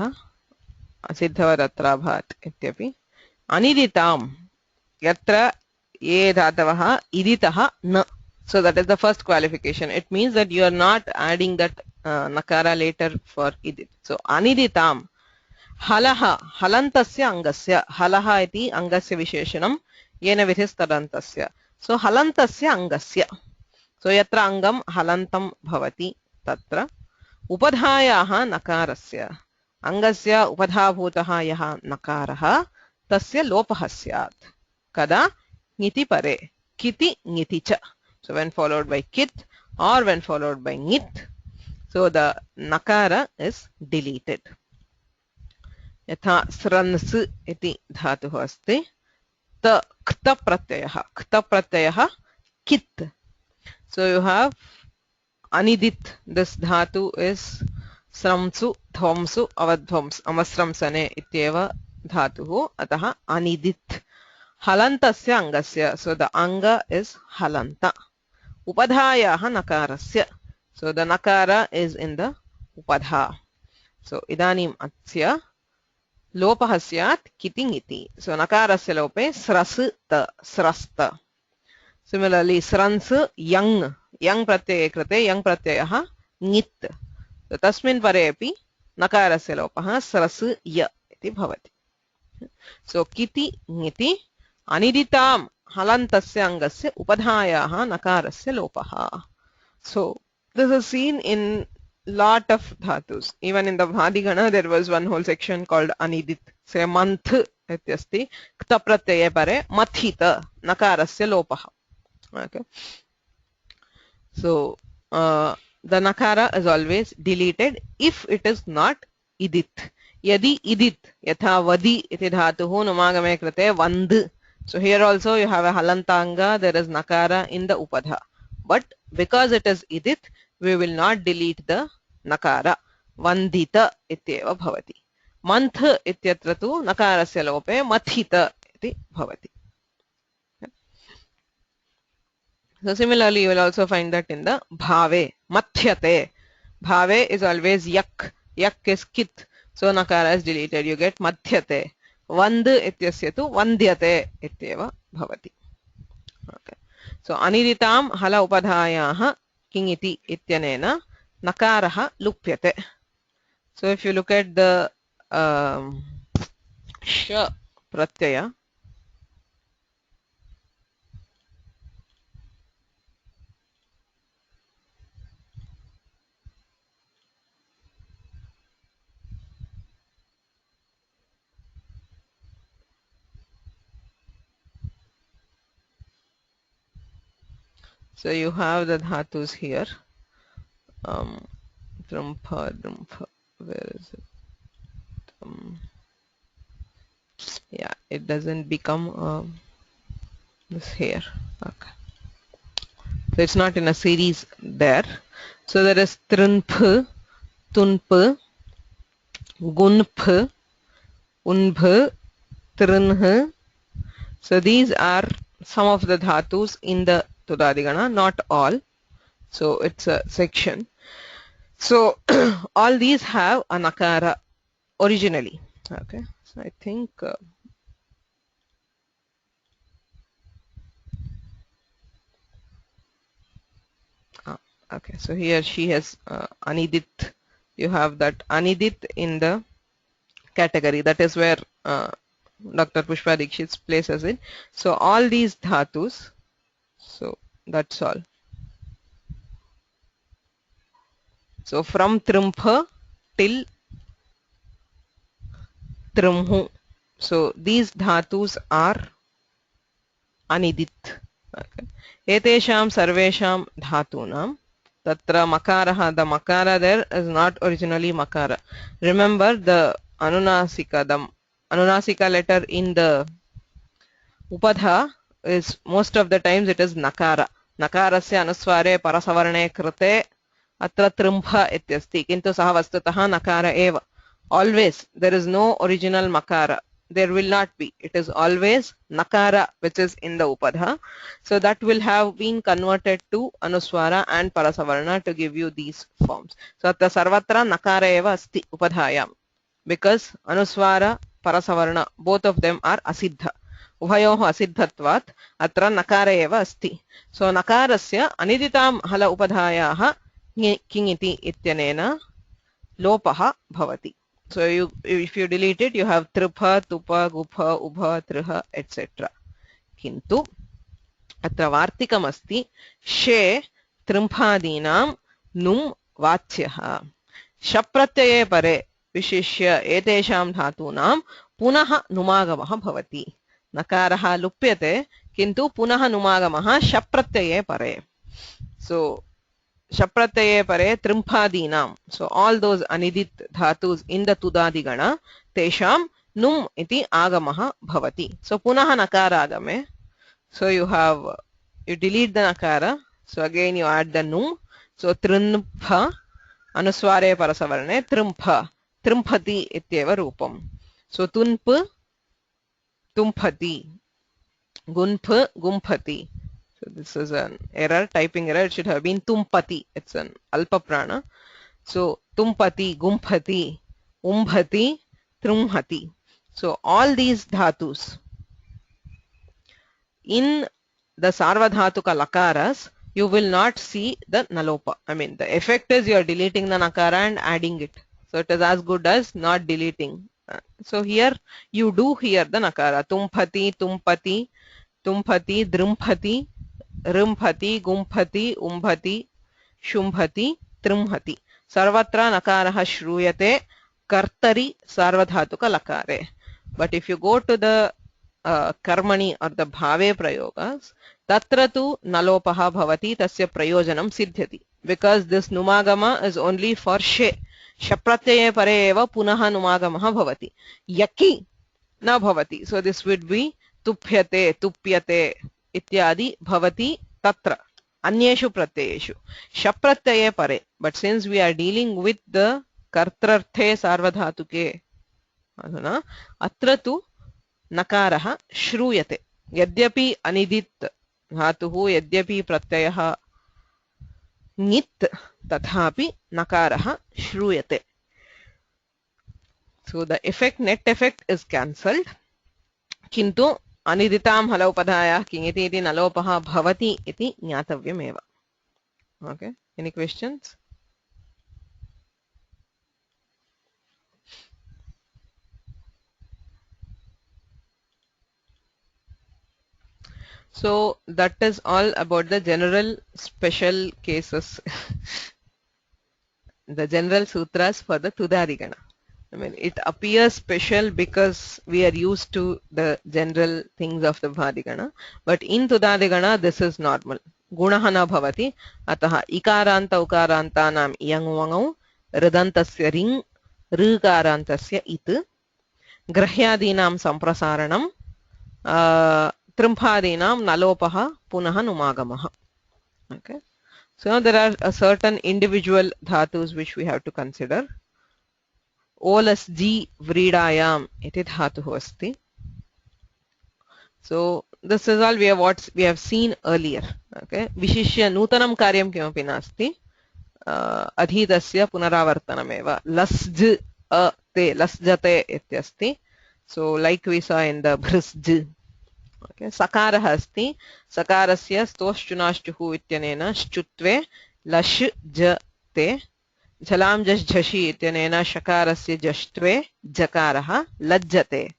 असिद्धवदत्राभात् इत्यपि अनिदितां यत्र ये धातवः इदितः न. So that is the first qualification. It means that you are not adding that nakara later for idit. So aniditam halaha halantasya angasya halaha iti angasya visheshanam yena vidhistadantasya. So halantasya angasya. So yatra angam halantam bhavati tatra upadhayaha nakarasya angasya upadhabhutaha yaha nakarah tasya lopah syat kada ngiti pare kiti ngiti cha. So when followed by kit or when followed by ngit, so the nakara is deleted. Yatha srans iti dhatuh asti ta kta pratyayah kit. So you have anidit. This dhatu is sramsu dhvamsu avadhvams amasramsane ityeva dhatuh atah anidit. Halantasya angasya. So the anga is halanta. Upadhayaha nakarasya. So the nakara is in the upadha. So idanim atsya lopah syat kiting iti. So nakarasya lope srasta srasta. Similarly, srans yang pratyaya krite yang pratyayah ngit. So tasmin pare api nakarasya lopah sras ya iti bhavati. So kiti ngiti aniditam halantasya angasya upadhayaha nakarasya lopah. So this is seen in lot of dhatus. Even in the Bhadigana there was one whole section called anidit. Say manth ityasti kta pratyaya pare mathita nakarasya lopah. Okay. So the nakara is always deleted if it is not idit. Yadi idit yatha vadi iti dhatuhu numagame krite vand. So here also you have a halantanga, there is nakara in the upadha. But because it is idit, we will not delete the nakara. Vandita ityeva bhavati. Manth ityatra tu nakarasya lope mathita iti bhavati. So similarly, you will also find that in the bhave, mathyate. Bhave is always yak. Yak is kit. So nakara is deleted. You get mathyate. Vand ityasya tu vandyate ityeva bhavati. Okay. So aniditam hala upadhayaha kingiti ityanena nakaraha lupyate. So if you look at the sh pratyaya, so you have the dhatus here. Drumpha, where is it? Yeah, it doesn't become this here. Okay. So it's not in a series there. So there is trunph, tunph, gunph, unbh, trunh. So these are some of the dhatus in the Tudadigana, not all. So it's a section. So all these have a nakara originally. Okay. So I think okay. So here she has anidit. You have that anidit in the category. That is where Dr. Pushpa Dikshit places it. So all these dhatus. So that's all. So from trumpha till trumhu. So these dhatus are anidit. Okay. Etesham sarvesham dhatunam tatra makaraha. The makara there is not originally makara. Remember the anunasika, the anunasika letter in the upadha is most of the times it is nakara. Nakarasya anusware parasavarne krite atra trimbha ityasti, kintu saha vastutah nakara eva. Always there is no original makara, there will not be, it is always nakara which is in the upadha. So that will have been converted to anuswara and parasavarna to give you these forms. So atra sarvatra nakara eva asti upadhayam, because anuswara parasavarna both of them are asiddha. उभयोः असिद्धत्वात् अत्र नकार एव अस्ति. सो नकारस्य अनिदितां हल उपधायाः king इति इत्यनेन लोपः भवति. So if you delete it, you have tripha, tupa, gupha, ubha, triha, etc. किन्तु अत्र वार्तिकम् अस्ति शे त्रिम्फादीनां नुम् वाच्यः. शप्रत्यये परे विशिष्य एतेषां धातूनां पुनः नुमागमः भवति. नकारः लुप्यते किन्तु पुनः नुमागमः शप्रत्यये परे. So शप्रत्यये परे त्रिम्फादीनां, so all those anidit dhatus in the tudadigana, tesham num iti agamah bhavati. So punah nakara agame, so you delete the nakara, so again you add the num. So trimpha anusware parasavarne trimpha, trimphati ityeva rupam. So tunp tumphati, gunph gumphati. So this is an error, typing error. It should have been tumpati. It's an alpa prana. So tumpati, gumphati, umbhati, trumhati. So all these dhatus in the sarvadhatuka lakaras, you will not see the nalopa. I mean, the effect is you are deleting the nakara and adding it. So it is as good as not deleting. So here you do hear the nakara. Tumphati, tumpati, tumphati, drumphati, rimphati, gumphati, umbhati, shumbhati, trimhati. Sarvatra nakarah shruyate kartari sarvadhatuka lakare. But if you go to the karmani or the bhave prayogas, tatra tu nalopaha bhavati tasya prayojanam siddhyati. Because this numagama is only for she. Shapratyaya pare eva punaha numagamaha bhavati. Yaki na bhavati. So this would be tuphyate, tupyate ityadi bhavati tatra anyeshu pratyayeshu. Shapratyaya pare. But since we are dealing with the kartrarthe sarvadhatuke, adhuna atra tu nakarah shruyate. Yadyapi anidit dhatuhu, yadyapi pratyayah nit, tathapi nakarah shruyate. So the effect, net effect is cancelled. Kintu aniditam hala upadhayah kingiti iti nalopaha bhavati iti jnatavyameva. Okay, any questions? So that is all about the general special cases, the general sutras for the Tudadigana. I mean, it appears special because we are used to the general things of the Bhadigana. But in Tudadigana, this is normal. Gunaha na bhavati. Ataha ikaranta ukarantanam iyangwangau ridantasya ring rikarantasya it grahyadinam samprasaranam trimphadinam nalopaha punaha numagamaha. Okay. So now there are a certain individual dhatus which we have to consider. Olas G vridayam iti dhatuh asti. So this is all what we have seen earlier. Okay. Vishishya nutanam karyam kimapi nasti. Adhitasya punaravartanameva. Lasj te lasjate ityasti. So like we saw in the brisj. Okay. Sakarah asti. Sakarasya stoshchunashchuhu ityanena shchutve lash jate. Jhalam jash jhashi ityanena shakarasya jashtve jakarah lajjate.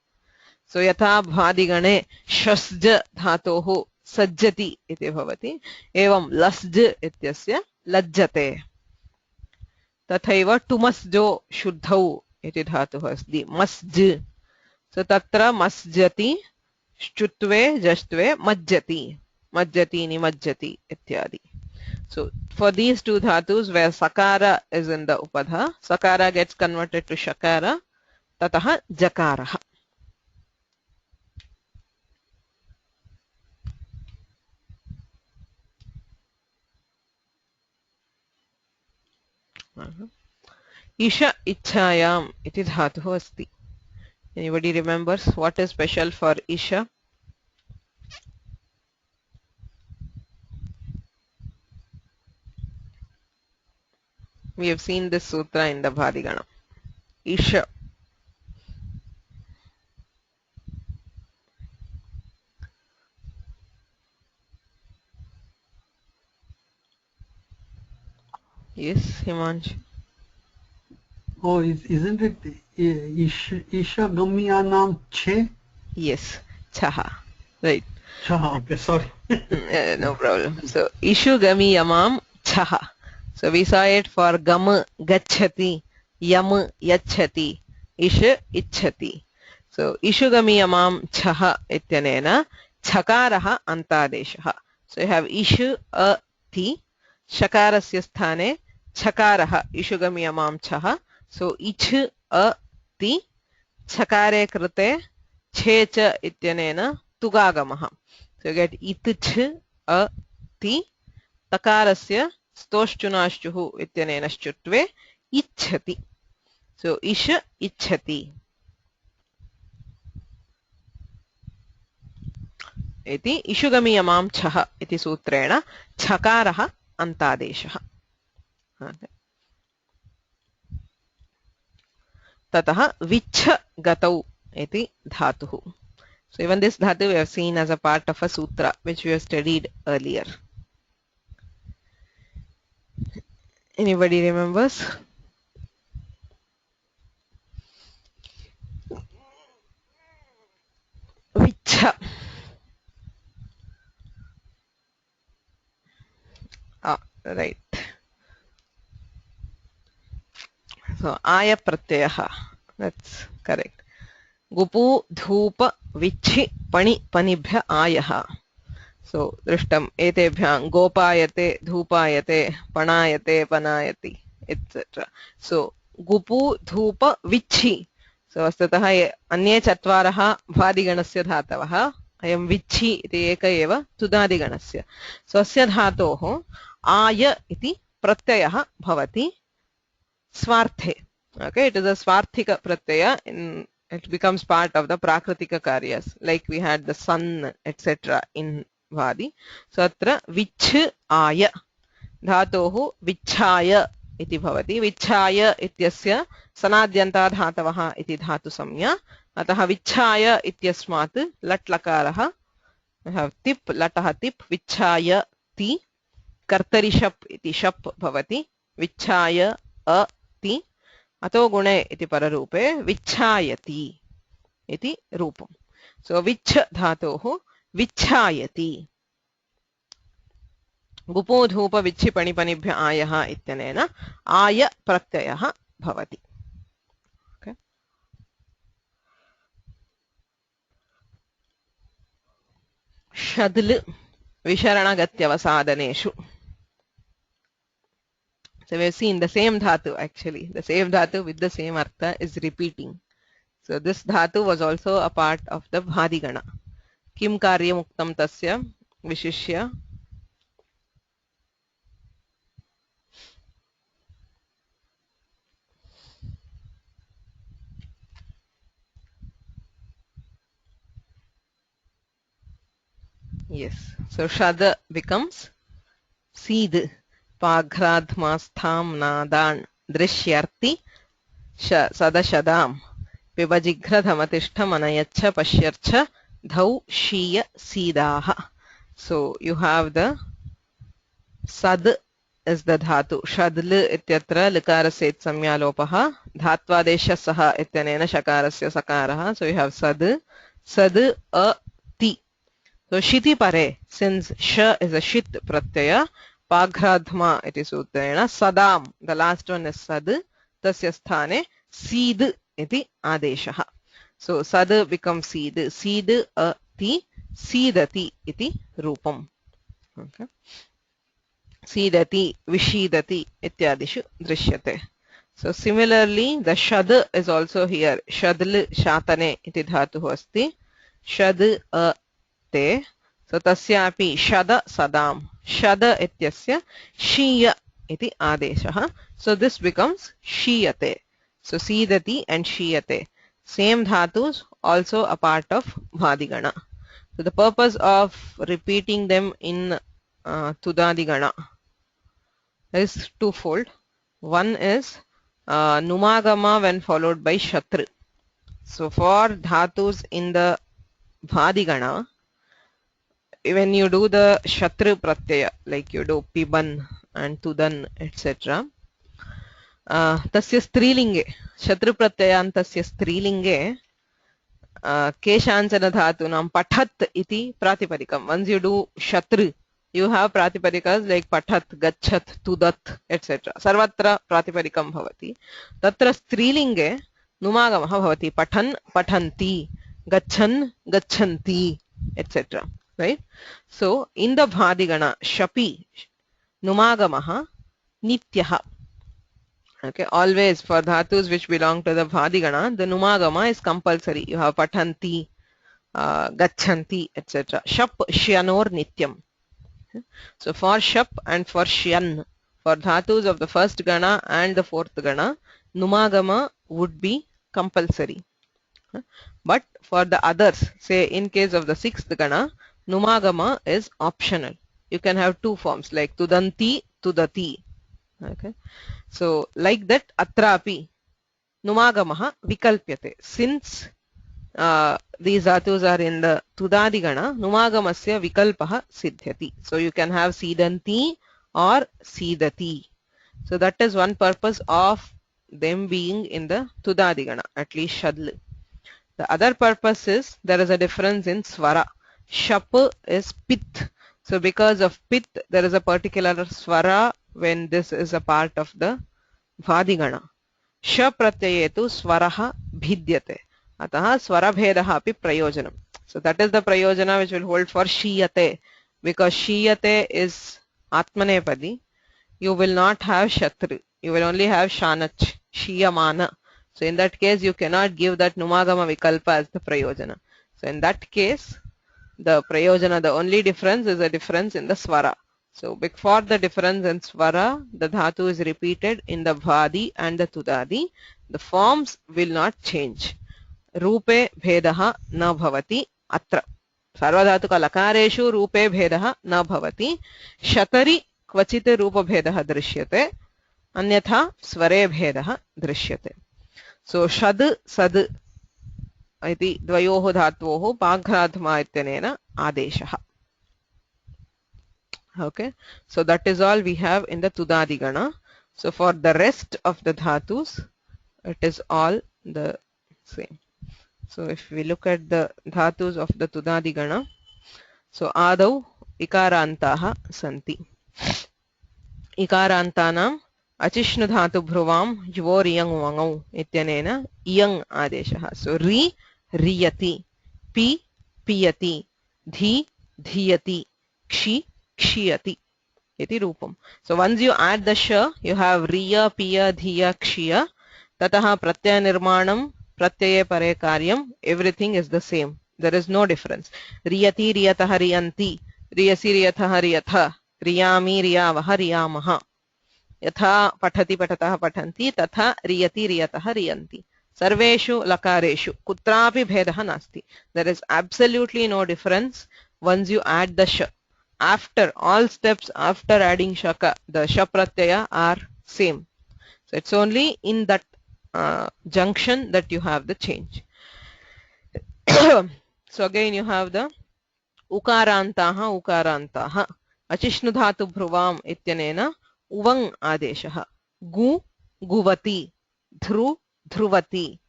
So yatha bhadigane shasj dhatohu sajjati iti bhavati. Evam lasj ityasya lajjate. Tathaiva tumasjo shuddhau iti dhatuh asti. Masj. So tatra masjati shchutve jashtve majjati. Majjati nimajjati ityadi. So for these two dhatus where sakara is in the upadha, sakara gets converted to shakara, tataha jakaraha. इष इच्छायाम् इति धातुः अस्ति. Anybody remembers what is special for isha? We have seen this sutra in the Bhadigana. Isha. Yes, Himansh. Oh, isn't it Isha Gamyanam Che? Yes, chaha. Right. Chaha, okay, sorry. No problem. So, ishu gami yamam chaha. So, we saw it for gam gacchati, yam yachati, ish ichchati. So, ishu gami yamam chaha ityanena chakaraha antadeshah. So, you have ishu a ti, shakarasya sthane chakaraha ishu gami yamam chaha. So, ich a ti, chakare krute checha ityanena tugagamah. So you get itch a ti takarasya stoshchunashchuhu ityanena shchutve ichchati. So ish ichchati iti ishugami yamam chah iti sutrena chakaraha antadeshah. Tataha vichha gatau iti dhatuhu. So even this dhatu we have seen as a part of a sutra which we have studied earlier. Anybody remembers? Vichha. Right. So aya pratyaya. That's correct. Gupu dhupa vichi pani panibhya ayaha. So drishtam etebhyam gopayate dhupayate panayate panayati etc. So gupu dhupa vichi. So astataha अन्ये चत्वारः भादिगणस्य धातवः अयं विच्छि इति एक एव तुदादिगणस्य. So अस्य धातोः आय इति प्रत्ययः भवति स्वार्थे. Okay, it is a swarthika pratyaya. It becomes part of the prakritika karyas, like we had the sun etc. in Vadi. So atra vich aya dhatohu vichaya iti bhavati. Vichaya ityasya sanadyanta dhatavah iti dhatu samya. Ataha vichaya ityasmat lat lakarah. We have tip latah tip vichaya ti kartari shap iti shap bhavati. Vichaya a ti अतो गुणे इति पररूपे विच्छायति इति रूपम्. सो विच्छ धातोः विच्छायति. गुपो धूप विच्छि पणिपनिभ्य आयः इत्यनेन आय प्रत्ययः भवति. Okay. षद्ल विशरणगत्यवसादनेषु. So we have seen the same dhatu actually. The same dhatu with the same artha is repeating. So this dhatu was also a part of the bhadigana. Kim karyam uktam tasya vishishya. Yes. So shad becomes seed. Pagradhmastham nadan drishyarti sadashadam vibhajighradhamatishtham anayachcha pashyarcha dhau shiya sidaha. So you have the sad is the dhatu. Shadl ityatra likarasya samya lopaha dhatvadesha saha ityanena shakarasya sakarah. So you have sad a ti. So shiti pare, since sh is a shit pratyaya, paghradhma iti sutrena sadam, the last one is sad, tasya sthane seed iti adeshah. So sad becomes seed. Seed a ti, seedati iti rupam. Okay. Seedati, vishidati ityadishu drishyate. So similarly the shad is also here. Shadl shatane iti dhatuh asti. Shad a te. So tasyapi shada sadam. Shada ityasya shiya iti adeshah. So this becomes shiyate. So sidati and shiyate. Same dhatus, also a part of bhadigana. So the purpose of repeating them in tudadigana is twofold. One is numagama when followed by shatru. So for dhatus in the bhadigana, when you do the shatru pratyaya, like you do piban and tudan, etc., तस्य स्त्रीलिङ्गे शत्रुप्रत्ययान्तस्य स्त्रीलिङ्गे केषाञ्चन धातूनां पठत् इति प्रातिपदिकं. Once you do shatru, you have प्रातिपदिकास् like पठत्, गच्छत्, तुदत्, etc. सर्वत्र प्रातिपदिकं भवति. तत्र स्त्रीलिङ्गे नुमागमः भवति. पठन्, पठन्ति, गच्छन्, गच्छन्ति, etc. Right? So in the bhadigana, shapi numagamah nityah. Okay, always for dhatus which belong to the bhadigana, the numagama is compulsory. You have pathanti, gachanti, etc. Shap, shyanor, nityam. Okay. So for shap and for shyan, for dhatus of the first gana and the fourth gana, numagama would be compulsory. Okay. But for the others, say in case of the sixth gana, numagama is optional. You can have two forms like tudanti, tudati. Okay. So like that atrapi numagamaha vikalpyate. Since these dhatus are in the tudadigana, numagamasya vikalpaha siddhyati. So you can have sidanti or sidati. So that is one purpose of them being in the tudadigana, at least shadl. The other purpose is there is a difference in swara. Shap is pith. So because of pith, there is a particular swara when this is a part of the bhadigana. Sha pratyaye tu swaraha bhidyate. Ataha swara bhedaha api prayojanam. So that is the prayojana which will hold for shiyate. Because shiyate is atmanepadi. You will not have shatru. You will only have shanach, shiyamana. So in that case, you cannot give that numagama vikalpa as the prayojana. So in that case, the prayojana, the only difference is a difference in the swara. So before the difference in swara, the dhatu is repeated in the bhadi and the tudadi. The forms will not change. Rupe bhedaha na bhavati atra. Sarvadhatuka lakareshu rupe bhedaha na bhavati. Shatari kvachite rupa bhedaha drishyate. Anyatha sware bhedaha drishyate. So shad sad iti dvayoho dhatoho paghradhma ityanena adeshaha. Okay, so that is all we have in the tudadigana. So for the rest of the dhatus, it is all the same. So if we look at the dhatus of the tudadigana, so adau ikarantaha santi. Ikarantanam achishnu dhatu bhruvam yvor iyang wangau ityanena iyang adeshaha. So ri riyati, pi piyati, dhi dhiyati, kshi kshiyati iti rupam. So once you add the sha, you have riya, piya, dhiya, kshiya. Tataha pratyaya nirmanam, pratyaye pare karyam. Everything is the same. There is no difference. Riyati, riyataha, riyanti. Riyasi, riyataha, riyatha. Riyami, riyavaha, riyamaha. Yatha pathati, patataha, pathanti. Tatha riyati, riyataha, riyanti. Sarveshu lakareshu kutrapi bhedaha nasti. There is absolutely no difference once you add the sha. After all steps after adding shaka, the sha pratyaya are same. So it's only in that junction that you have the change. So again you have the ukarantaha ukarantaha. Achishnu dhatu bhruvam ityanena uvang adeshaha. Gu guvati, dhru dhruvati,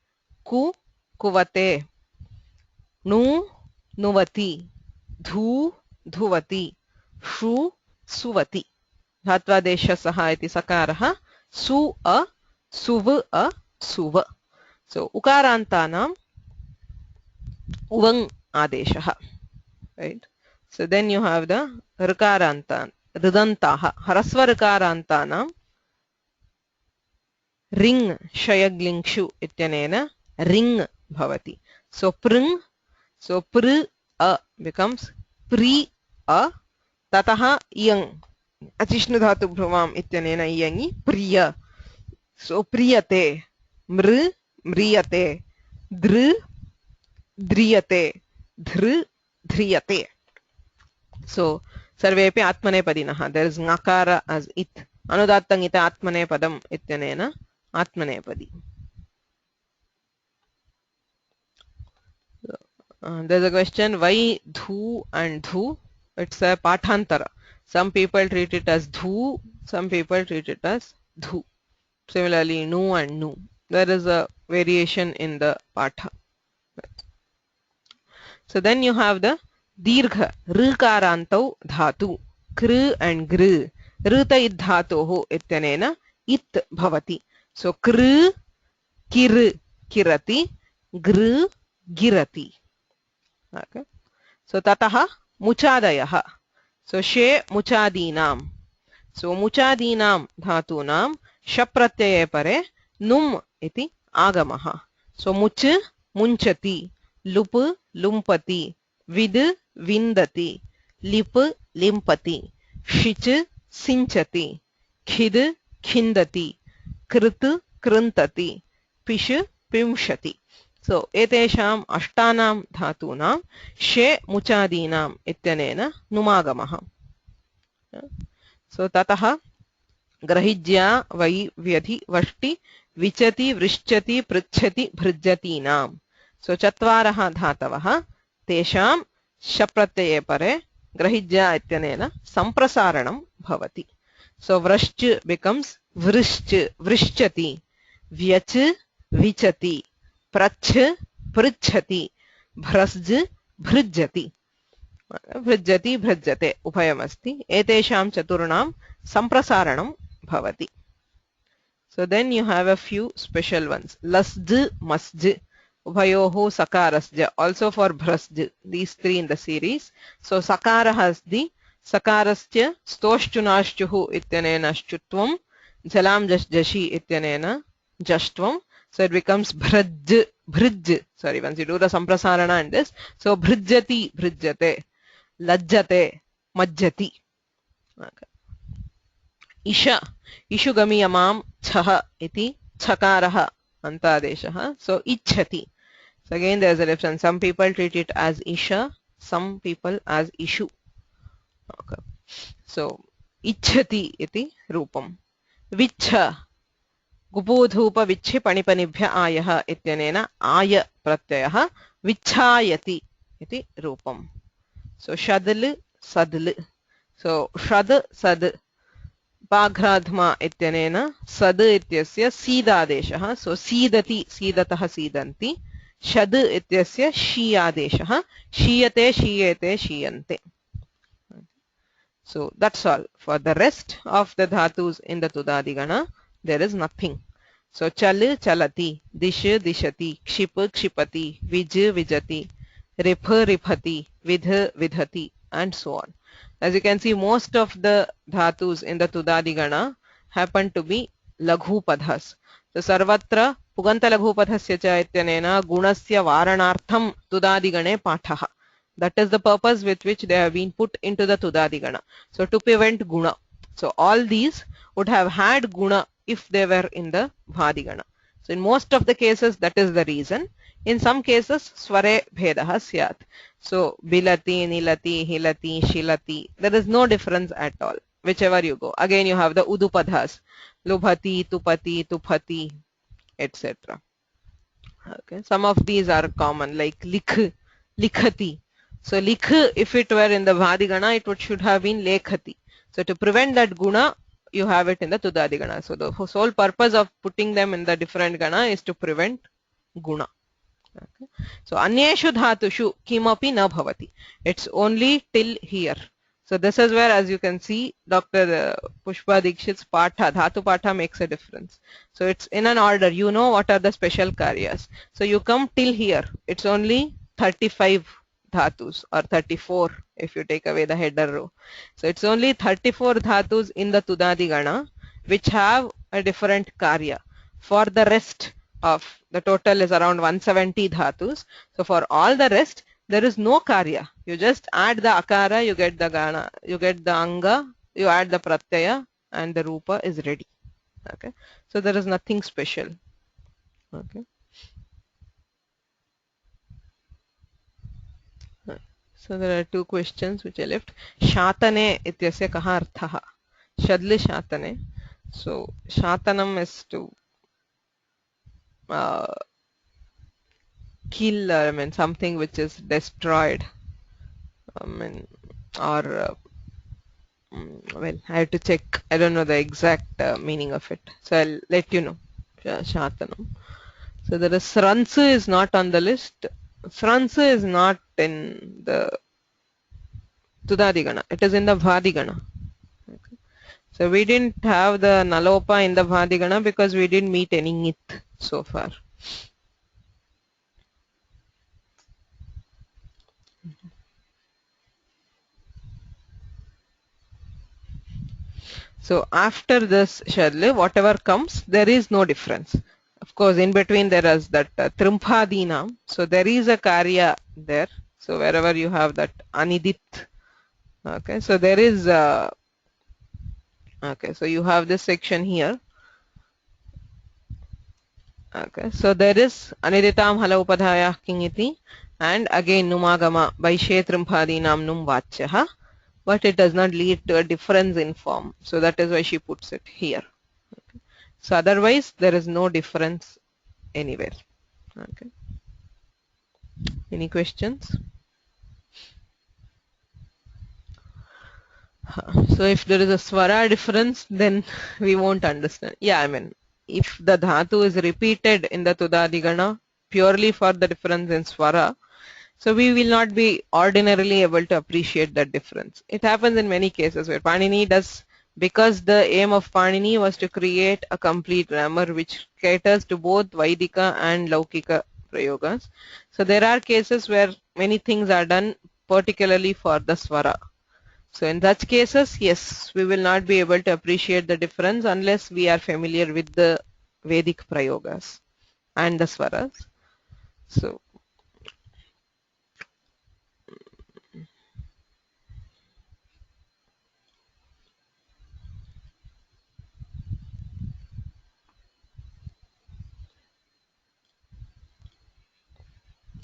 ku kuvate, nu nuvati, dhu dhuvati, shu suvati. Dhatvadesha saha iti sakaraha su a suv a suva. So ukarantanam uvang adeshaha. Right? So then you have the rikarantan, ridantaha, harasva rikarantanam ring shayaglingshu ityanena ring bhavati. So pring, so pr a becomes pri a, tataha iyang. Achishnu dhatu bhruvam ityanena iyangi priya. So priyate, mr, mriyate, dr, driyate, dhr, dhriyate. So sarvepi atmanepadinaha. There is ngakara as it. Anudattang ita atmanepadam ityanena atmanepadi. There's a question, why dhu and dhu? It's a pathantara. Some people treat it as dhu, some people treat it as dhu. Similarly, nu and nu. There is a variation in the patha. So then you have the dirgha, rkarantau dhatu, kr and gr. Rita id dhatoho ityanena it bhavati. So kr, kir, kirati, gr, girati. Okay. So tataha muchadayaha. So she muchadinam. So muchadinam dhatunam shapratyaya pare num iti agamaha. So much munchati, lup lumpati, vid vindati, lip limpati, shich sinchati, khid khindati, krit krintati, pish pimshati. So etesham ashtanam dhatunam she muchadinam ityanena numagamaha. So tataha grahijya vai vyadhi vashti vichati vrishchati pritchati bhrijyatinam. So chatvaraha dhatavaha tesham shapratyaya pare grahijya ityanena samprasaranam bhavati. So vrashch becomes vrishch, vrishchati, vyach, vichati, prach, pritchati, bhrasj, bhrijyati. भृज्यति भृज्यते उभयमस्ति एतेषां चतुर्णां सम्प्रसारणं भवति. So then you have a few special ones. Lasj, masj, ubhayoho sakarasja, also for bhrasj, these three in the series. So sakara has the sakarasya stoshchunashchuhu ityanena shchutvam, jalam jashi ityanena jashtvam. So it becomes bhraj, bhrij. Sorry, once you do the samprasarana and this. So bhrijyati, bhrijyate. Lajjate, majjati. Okay. Isha, ishugamiyamam chaha iti chakaraha antadeshaha. So ichhati. So again there is a difference. Some people treat it as isha, some people as ishu. Okay. So ichhati iti rupam. Vichha, gupodhupa vichhi panipanibhya ayaha ityanena aya pratyayah vichhayati iti rupam. So shadl, sadl. So shad, sad. Paghradhma ityanena sad ityasya sidadeshah. So sidati, sidatah, sidanti. Shad ityasya shiyadeshah. Shiyate, shiyete, shiyante. So that's all. For the rest of the dhatus in the tudadigana, there is nothing. So chal, chalati. Dish, dishati. Kship, kshipati. Vij, vijati. Riph, riphati, vidh, vidhati, and so on. As you can see, most of the dhatus in the tudadigana happen to be laghu padhas. So sarvatra puganta laghu padhasya cha ityanena gunasya varanartham tudadigane pathaha. That is the purpose with which they have been put into the tudadigana. So to prevent guna. So all these would have had guna if they were in the bhadigana. So in most of the cases that is the reason. In some cases sware bhedaha syat. So bilati, nilati, hilati, shilati. There is no difference at all. Whichever you go. Again you have the udupadhas. Lubhati, tupati, tuphati, etc. Okay. Some of these are common like likh, likhati. So likh, if it were in the bhadigana, it should have been lekhati. So to prevent that guna, you have it in the tudadigana. So the sole purpose of putting them in the different gana is to prevent guna. Okay. So anyeshu dhatushu kimapi na bhavati. It's only till here. So this is where, as you can see, Dr. Pushpa Dikshit's patha, dhatu patha makes a difference. So it's in an order. You know what are the special karyas. So you come till here. It's only 35 dhatus or 34 if you take away the header row. So it's only 34 dhatus in the tudadigana which have a different karya. For the rest of the total is around 170 dhatus. So for all the rest there is no karya. You just add the akara, you get the gana, you get the anga, you add the pratyaya, and the rupa is ready. Okay, so there is nothing special. Okay, so there are two questions which I left. Shatane ityasya kaha arthaha? Shadli shatane. So shatanam is to uh, kill, I mean something which is destroyed. I mean, or well, I have to check. I don't know the exact meaning of it. So I'll let you know. Shatanam. So there is Sransu is not on the list. Sransu is not in the Tudadigana. It is in the Bhadigana. Okay. So we didn't have the Nalopa in the Bhadigana because we didn't meet any Nit so far. So after this Shadle, whatever comes, there is no difference. Of course, in between there is that Trimphadinam. So there is a Karya there. So wherever you have that Anidit. Okay, so there is okay, so you have this section here. Okay, so there is Aniditam hala upadhaya kingiti and again Numagama by Shetrimphadinam num vachyaha, but it does not lead to a difference in form. So that is why she puts it here. Okay. So otherwise there is no difference anywhere. Okay. Any questions? So if there is a swara difference, then we won't understand. Yeah, I mean, if the dhatu is repeated in the Tudadigana purely for the difference in swara, so we will not be ordinarily able to appreciate that difference. It happens in many cases where Panini does, because the aim of Panini was to create a complete grammar which caters to both Vaidika and Laukika prayogas. So there are cases where many things are done particularly for the swara. So in such cases, yes, we will not be able to appreciate the difference unless we are familiar with the Vedic prayogas and the swaras. So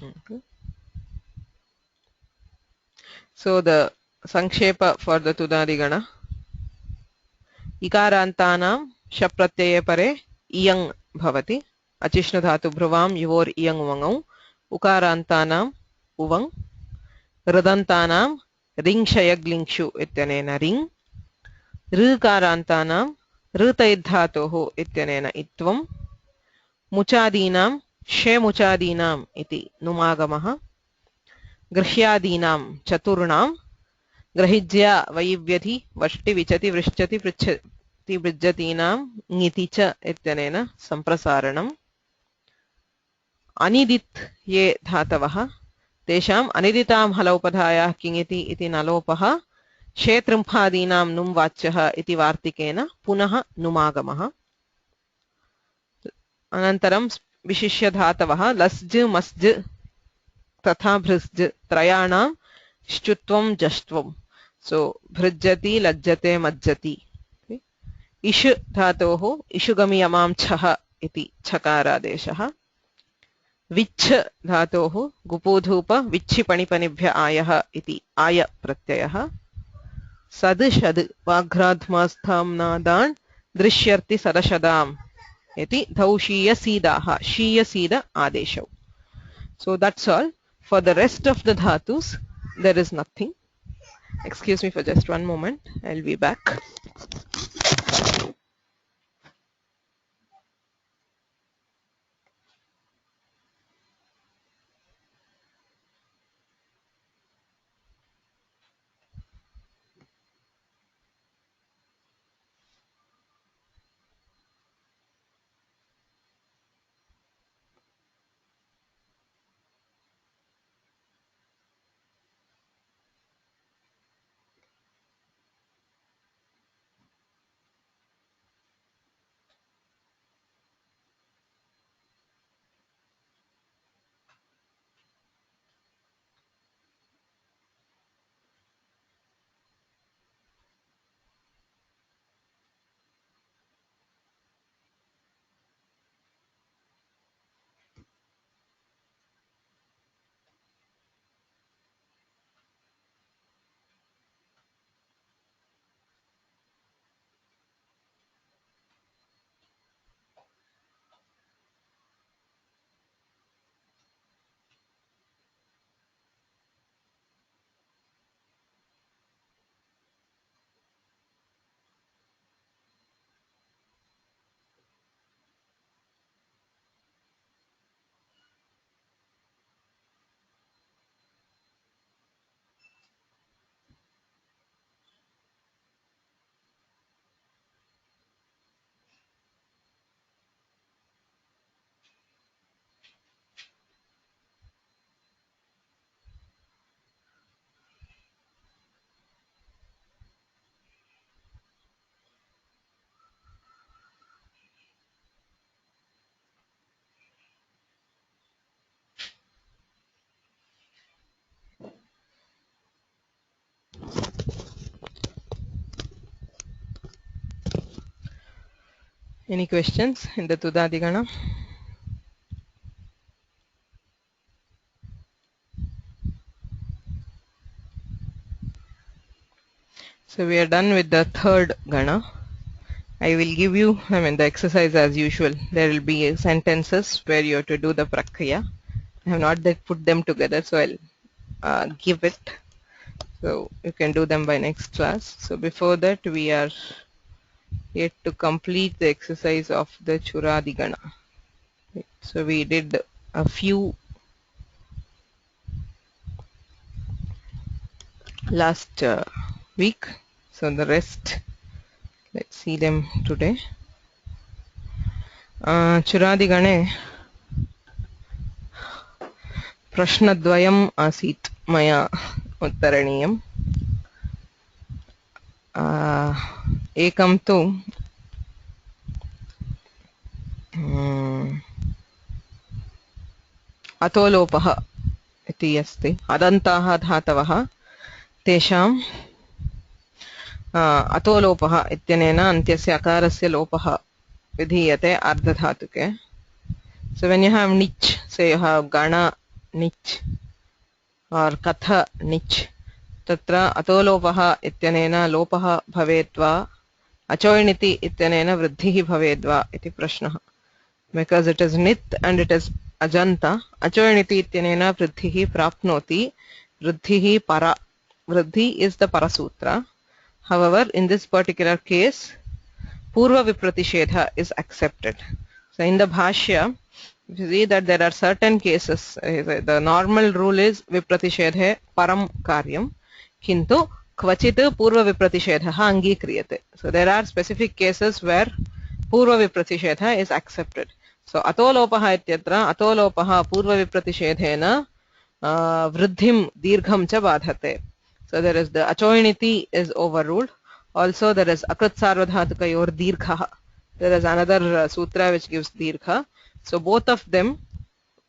okay. So the Sankshepa for the Tudadigana. Ikarantanam shapratyaya pare iyang bhavati. Achishnu dhatu bhruvam yuvor iyang vangau. Ukarantanam uvang. Radantanam ring shayaglingshu ityanena ring. Rikarantanam ऋतैर्धातोः इत्यनेन इत्वं. मुचादीनां शेमुचादीनाम् इति नुमागमः. गृह्यादीनां चतुर्णां ग्रहिज्या वैव्यधि वष्टि विचति वृश्चति पृच्छति बृज्जतीनां ङिति च इत्यनेन सम्प्रसारणम्. अनिदित् ये धातवः तेषाम् अनिदितां हलौपधायाः किङिति इति नलोपः. शेतृम्फादीनां नुम् वाच्यः इति वार्तिकेन पुनः नुमागमः. अनन्तरं विशिष्य धातवः लस्ज् मस्ज् तथा भृस्ज् त्रयाणां श्चुत्वं जष्ट्वं. सो भृज्यति लज्जते मज्जति. इषु धातोः इषुगमि यमां छः इति छकारादेशः. विच्छ धातोः गुपोधूप विच्छिपणिपनिभ्य आयः इति आय प्रत्ययः. सद् शद् वाघ्राध्मास्थाम्नादान् दृश्यर्ति सदशदाम् इति धौशीयसीदाः शीयसीद आदेशौ. So that's all. For the rest of the dhatus, there is nothing. Excuse me for just one moment. I'll be back. Any questions in the Tudadigana? So we are done with the third Gana. I will give you, the exercise as usual. There will be sentences where you have to do the Prakriya. I have not yet put them together, so I'll give it. So you can do them by next class. So before that, we are yet to complete the exercise of the Churadigana. So we did a few last week. So the rest, let's see them today. Churadigane प्रश्नद्वयम् आसीत् मया उत्तरणीयम्. एकं तु अतोलोपः इति अस्ति. अदन्ताः धातवः तेषां अतोलोपः इत्यनेन अन्त्यस्य अकारस्य लोपः विधीयते अर्धधातुके. So when you have nich, say you have gana nich or katha nich, तत्र अतोलोपः इत्यनेन लोपः भवेत् वा अचोयणिति इत्यनेन वृद्धिः भवेत् वा इति प्रश्नः. Because it is nit and it is ajanta, अचोयणिति इत्यनेन वृद्धिः प्राप्नोति. वृद्धिः para. Vruddhi is the parasutra. However, in this particular case, purva vipratishedha is accepted. So in the bhashya, you see that there are certain cases. The normal rule is vipratishedhe param karyam, kintu kvachit purva vipratishedha angikriyate. So there are specific cases where purva vipratishedha is accepted. So atolopaha ityatra atolopaha purva vipratishedhena vruddhim dirgham cha badhate. So there is the achoiniti is overruled. Also there is akrit sarvadhatukayor dirgha. There is another sutra which gives dirgha. So both of them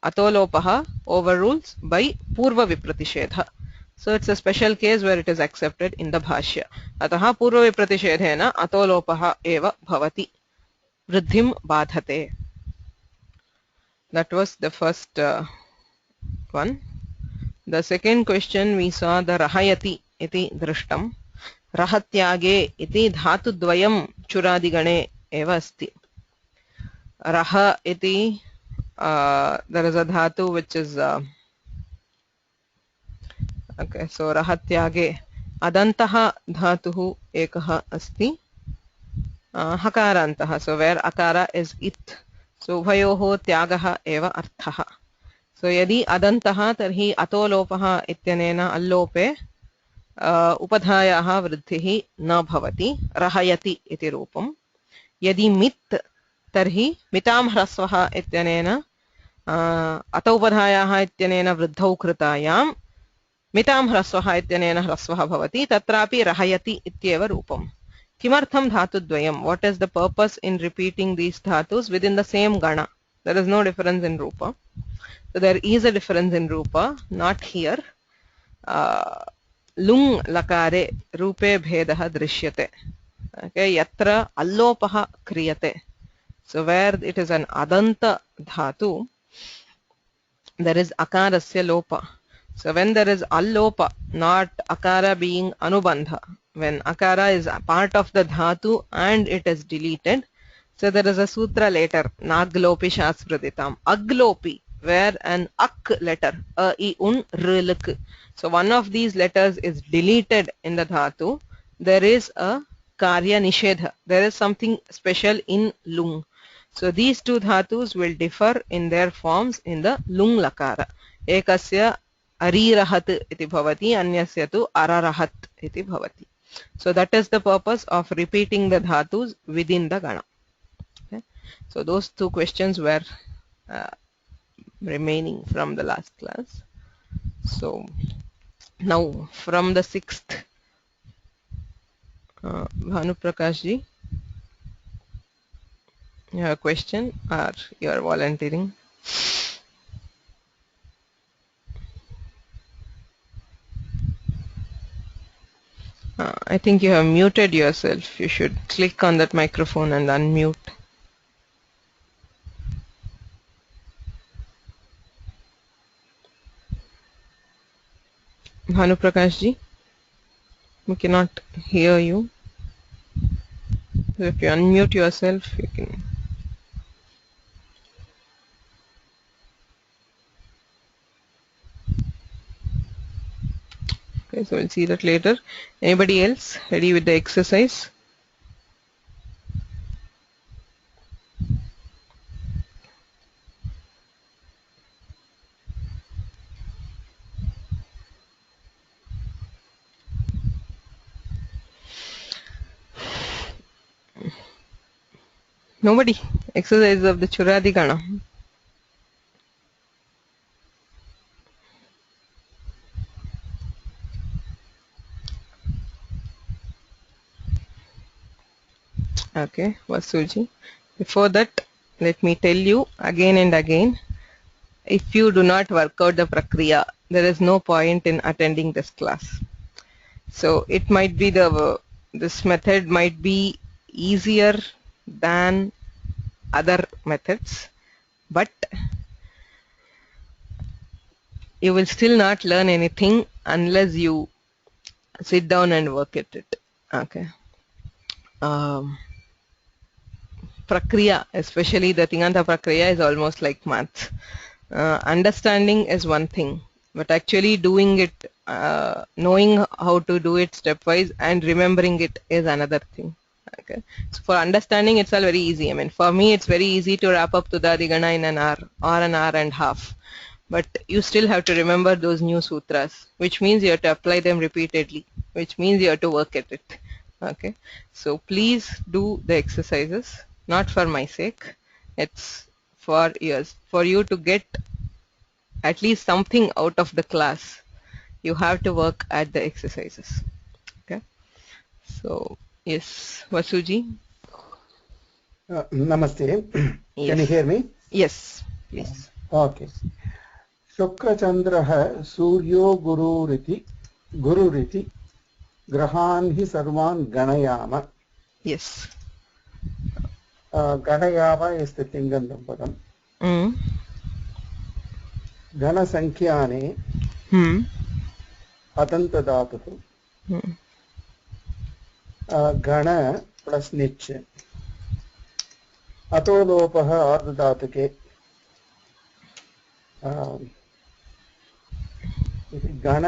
atolopaha overrules by purva vipratishedha. So it's a special case where it is accepted in the bhashya. Ataha purva vipratishedhena atolopaha eva bhavati. Vruddhim badhate. That was the first one. The second question we saw the rahayati iti drishtam. Rahatyage iti dhatu dvayam churadigane eva asti. Raha iti, there is a dhatu which is okay, so rahatyage adantaha dhatuhu ekah asti hakarantaha, so where akara is it, so ubhayoho tyagaha eva arthaha. So यदि अदन्तः तर्हि अतोलोपः इत्यनेन अल्लोपे उपधायाः वृद्धिः न भवति, रहयति इति रूपम्. यदि मित् तर्हि मितां ह्रस्वः इत्यनेन अतोपधायाः इत्यनेन वृद्धौ कृतायां मितां ह्रस्वः इत्यनेन ह्रस्वः भवति, तत्रापि रहयति इत्येव रूपम्. किमर्थं धातुद्वयम्? What is the purpose in repeating these dhatus within the same gana? There is no difference in rupa. So there is a difference in rupa, not here. Lung lakare rupe bhedah drishyate. Okay, yatra allopaha kriyate. So where it is an adanta dhatu, there is akarasya lopa. So when there is allopa, not akara being anubandha, when akara is a part of the dhatu and it is deleted, so there is a sutra later, naglopi shaspraditam, aglopi, where an ak letter, a, I, un, r, lk. So one of these letters is deleted in the dhatu. There is a karya nishedha. There is something special in lung. So these two dhatus will differ in their forms in the lung lakara. Ekasya arirahat iti bhavati, anyasya tu ararahat iti bhavati. So that is the purpose of repeating the dhatus within the gana. Okay. So those two questions were remaining from the last class. So now from the sixth, Bhanu Prakash ji, you have a question or you are volunteering? I think you have muted yourself. You should click on that microphone and unmute. Bhanu Prakash ji, we cannot hear you. So if you unmute yourself, you can. Okay, so we'll see that later. Anybody else ready with the exercise? Nobody. Exercise of the Churadikana. Okay, Vasuji. Before that, let me tell you again and again, if you do not work out the prakriya, there is no point in attending this class. So it might be this method might be easier than other methods, but you will still not learn anything unless you sit down and work at it. Okay. Prakriya, especially the Tinantaprakriya, is almost like math. Understanding is one thing, but actually doing it, knowing how to do it stepwise and remembering it is another thing. Okay. So for understanding, it's all very easy. I mean, for me, it's very easy to wrap up Tudadigana in an hour or an hour and a half. But you still have to remember those new sutras, which means you have to apply them repeatedly, which means you have to work at it. Okay. So please do the exercises, not for my sake. It's for yours, for you to get at least something out of the class. You have to work at the exercises. Okay. So yes, Vasuji. Namaste. Yes. Can you hear me? Yes, please. Okay. शुक्रचन्द्रः सूर्यो गुरुरिति ग्रहान् हि सर्वान् गणयाम. Yes. गणयाम is the तिङन्तं पदम्. गणसङ्ख्याने अदन्तधातुः. गण plus निच्. अतो लोपः आर्धधातुके. गण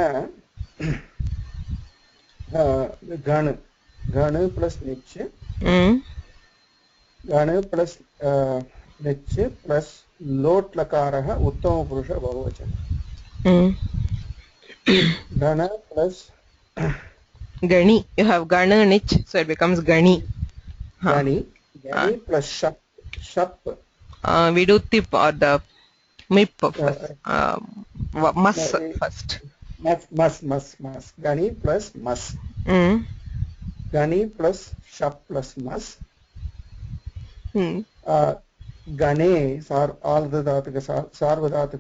गण plus निच्. गण प्लस निच् प्लस लोट लकारः उत्तमपुरुष बहुवचन. गण plus Gani. You have Gana Nich, so it becomes Gani. Gani. Gani plus shap. Shap. We do tip or the mip first. Mas first. Mas. Gani plus mas. Gani plus shap plus mas. Gane sarvadhatika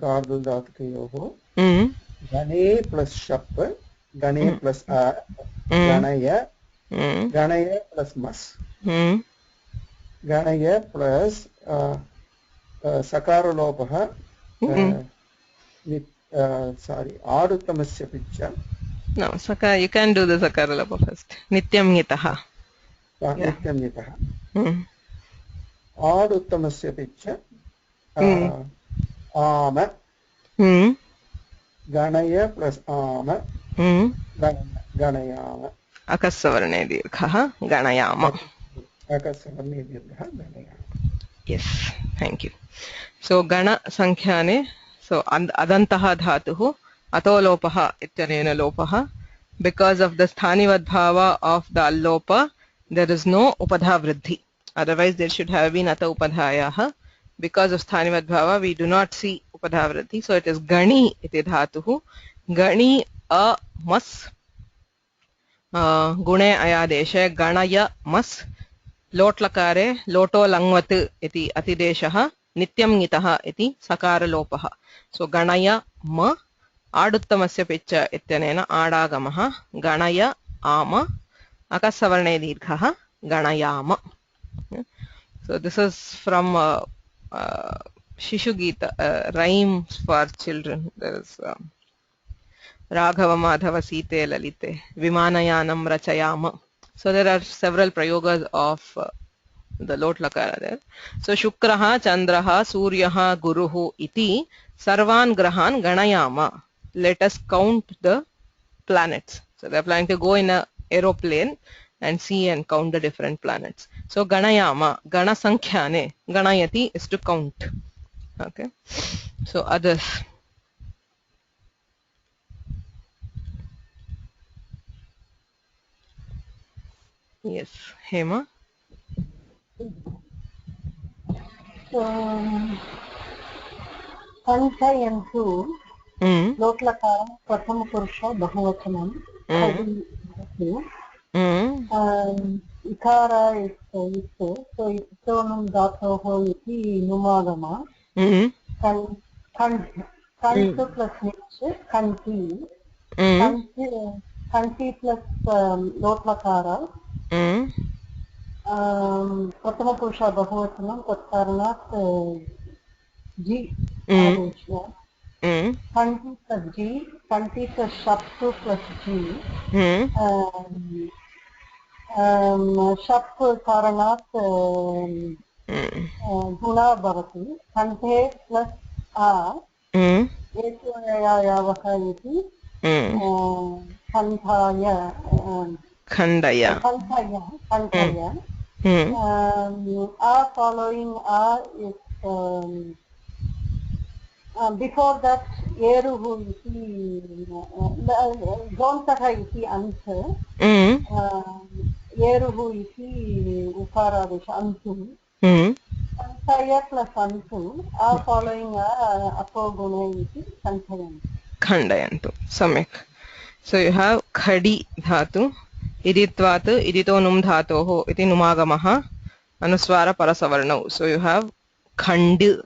ardhadhatikayoho. Gane plus shap. Gane plus a. Ganaya. Ganaya plus mas. Ganaya plus sakaralopah. Sorry, aduttamasya picha. No, you can do the sakaralopa first. Nityam nitaha. Nityam nitaha. Aduttamasya picha. Ama. Ganaya plus ama. Ganayama. Akasavarne dirghaha ganayama. Akasavarne dirghaha ganayama. Yes, thank you. So gana sankhyane, so adantaha dhatuhu atolopaha ityanena lopaha. Because of the sthanivad bhava of the allopa, there is no upadha vriddhi. Otherwise there should have been ata upadhayaha. Because of sthanivad bhava, we do not see upadha vriddhi. So it is gani iti dhatuhu. Gani a mas. Gune ayadeshe ganaya mas. लोट लकारे लोटो लंगवत् इति अतिदेशः नित्यं ङितः इति सकारलोपः. सो गणय म आडुत्तमस्य पिच्च इत्यनेन आडागमः गणय आम अकस्सवर्णे दीर्घः गणयाम. So this is from Shishu Gita, rhymes for children. There is Raghava Madhava Site Lalite, Vimanayanam Rachayama. So there are several prayogas of the lot lakara there. So Shukraha, Chandraha, Suryaha, Guruhu iti Sarvan Grahan Ganayama. Let us count the planets. So they are planning to go in a aeroplane and see and count the different planets. So Ganayama, Gana Sankhyane, Ganayati is to count. Okay. So others. Yes, Hema. पञ्चयन्तु Mm. लोट्लकारं प्रथमपुरुष बहुवचनं खडि भवति इकार इत्युक्ते so इत्तोनं धातोः इति नुमागम कण्ठ plus निच् कण्ठि कण्ठि plus लोट्लकार प्रथमपुरुष बहुवचनं तत्कारणात् जी आदेशः Kanti plus G, Kanti plus Shaptu plus G. Shaptu karanat guna bhavati. Kante plus A. Ekyayavah iti. Kantaya. Khandaya. A following A is before that eruhu iti zontah iti ant eruhu iti ukaradesha antu santaya plus antu a following apogune iti santayantu Khandayantu. Samyak. So you have khadi dhatu, iditvat, idito num dhatoho, iti numagamaha, anuswara parasavarnau. So you have khandi,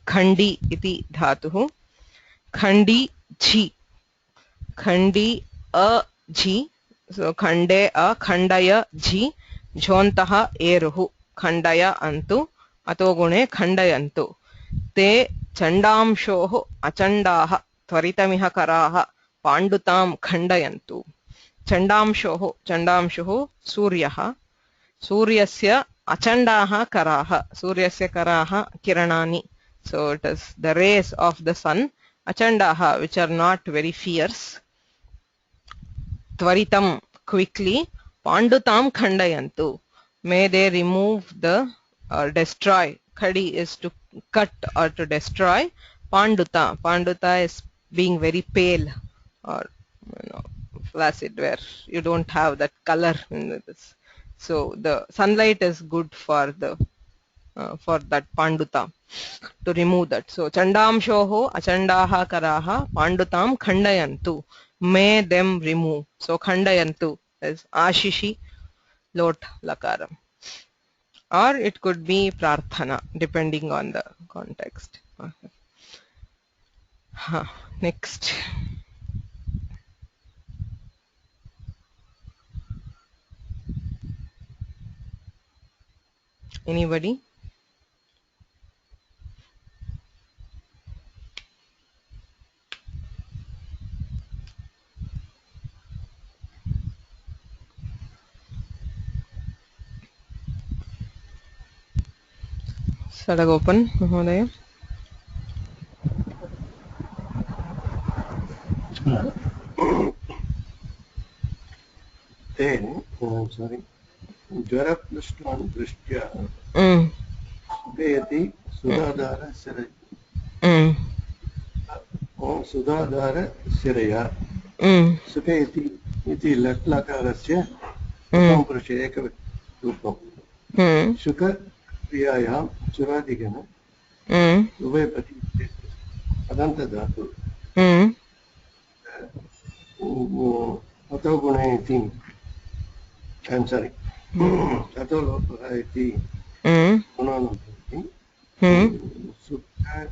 khandi iti dhatuhu, khandi jhi, khandi a jhi. So khande a khandaya jhi, jhontaha eruhu, khandaya antu, atogune khandayantu. Te chandamshoh achandaha त्वरितमिह कराः पाण्डुतां खण्डयन्तु. चण्डांशुः सूर्यः, सूर्यस्य अचण्डाः कराः, सूर्यस्य कराः किरणानि. So it is the rays of the sun, achandaha, which are not very fierce. Tvaritam, quickly. Pandutam khandayantu, may they remove the or destroy. Khadi is to cut or to destroy. Panduta is being very pale or flaccid, where you don't have that color in this. So the sunlight is good for the for that panduta, to remove that. So chandamshoho achandaha karaha pandutam khandayantu, may them remove. So khandayantu is ashishi lot lakaram, or it could be prarthana depending on the context. Next. Anybody? Sadagopan Mahodaya. Then, sorry, Jwaraplushtam Drishtya Sukayati Sudadara Siraya Sudadara Siraya Sukayati iti Latlakarasya Pampurusha Eka Rupam Shuka Kriyayam Churadigana Uvayapati Adanta Dhatu Ato Gunayati. I'm sorry. Ato Lopahayati Gunanapati Sukha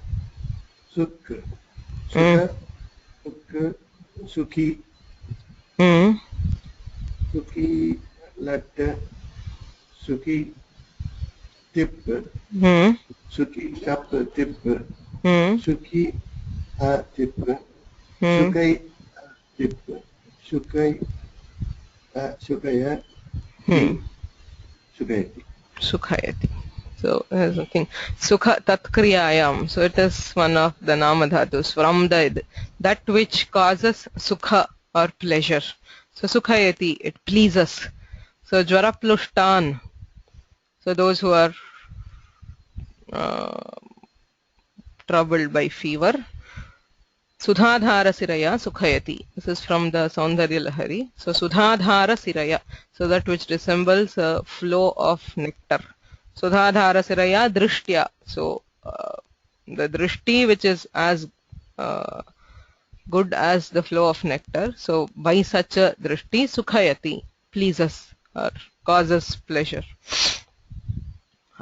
Sukha Sukha Sukha Sukhi Sukhi Latta Sukhi Tip Sukhi Kap Tip Sukhi A Tip Sukai tip, sukai, sukaya, sukayati. Sukhayati. So there's nothing. Sukha tatkriyayam. So it is one of the namadhatus from the that which causes sukha or pleasure. So sukhayati, it pleases. So jvaraplushtan. So those who are troubled by fever. Sudhadhara siraya sukhayati. This is from the Saundarya Lahari. So Sudhadhara siraya. So that which resembles a flow of nectar. Sudhadhara siraya drishtya. So the drishti which is as good as the flow of nectar. So by such a drishti sukhayati, pleases or causes pleasure.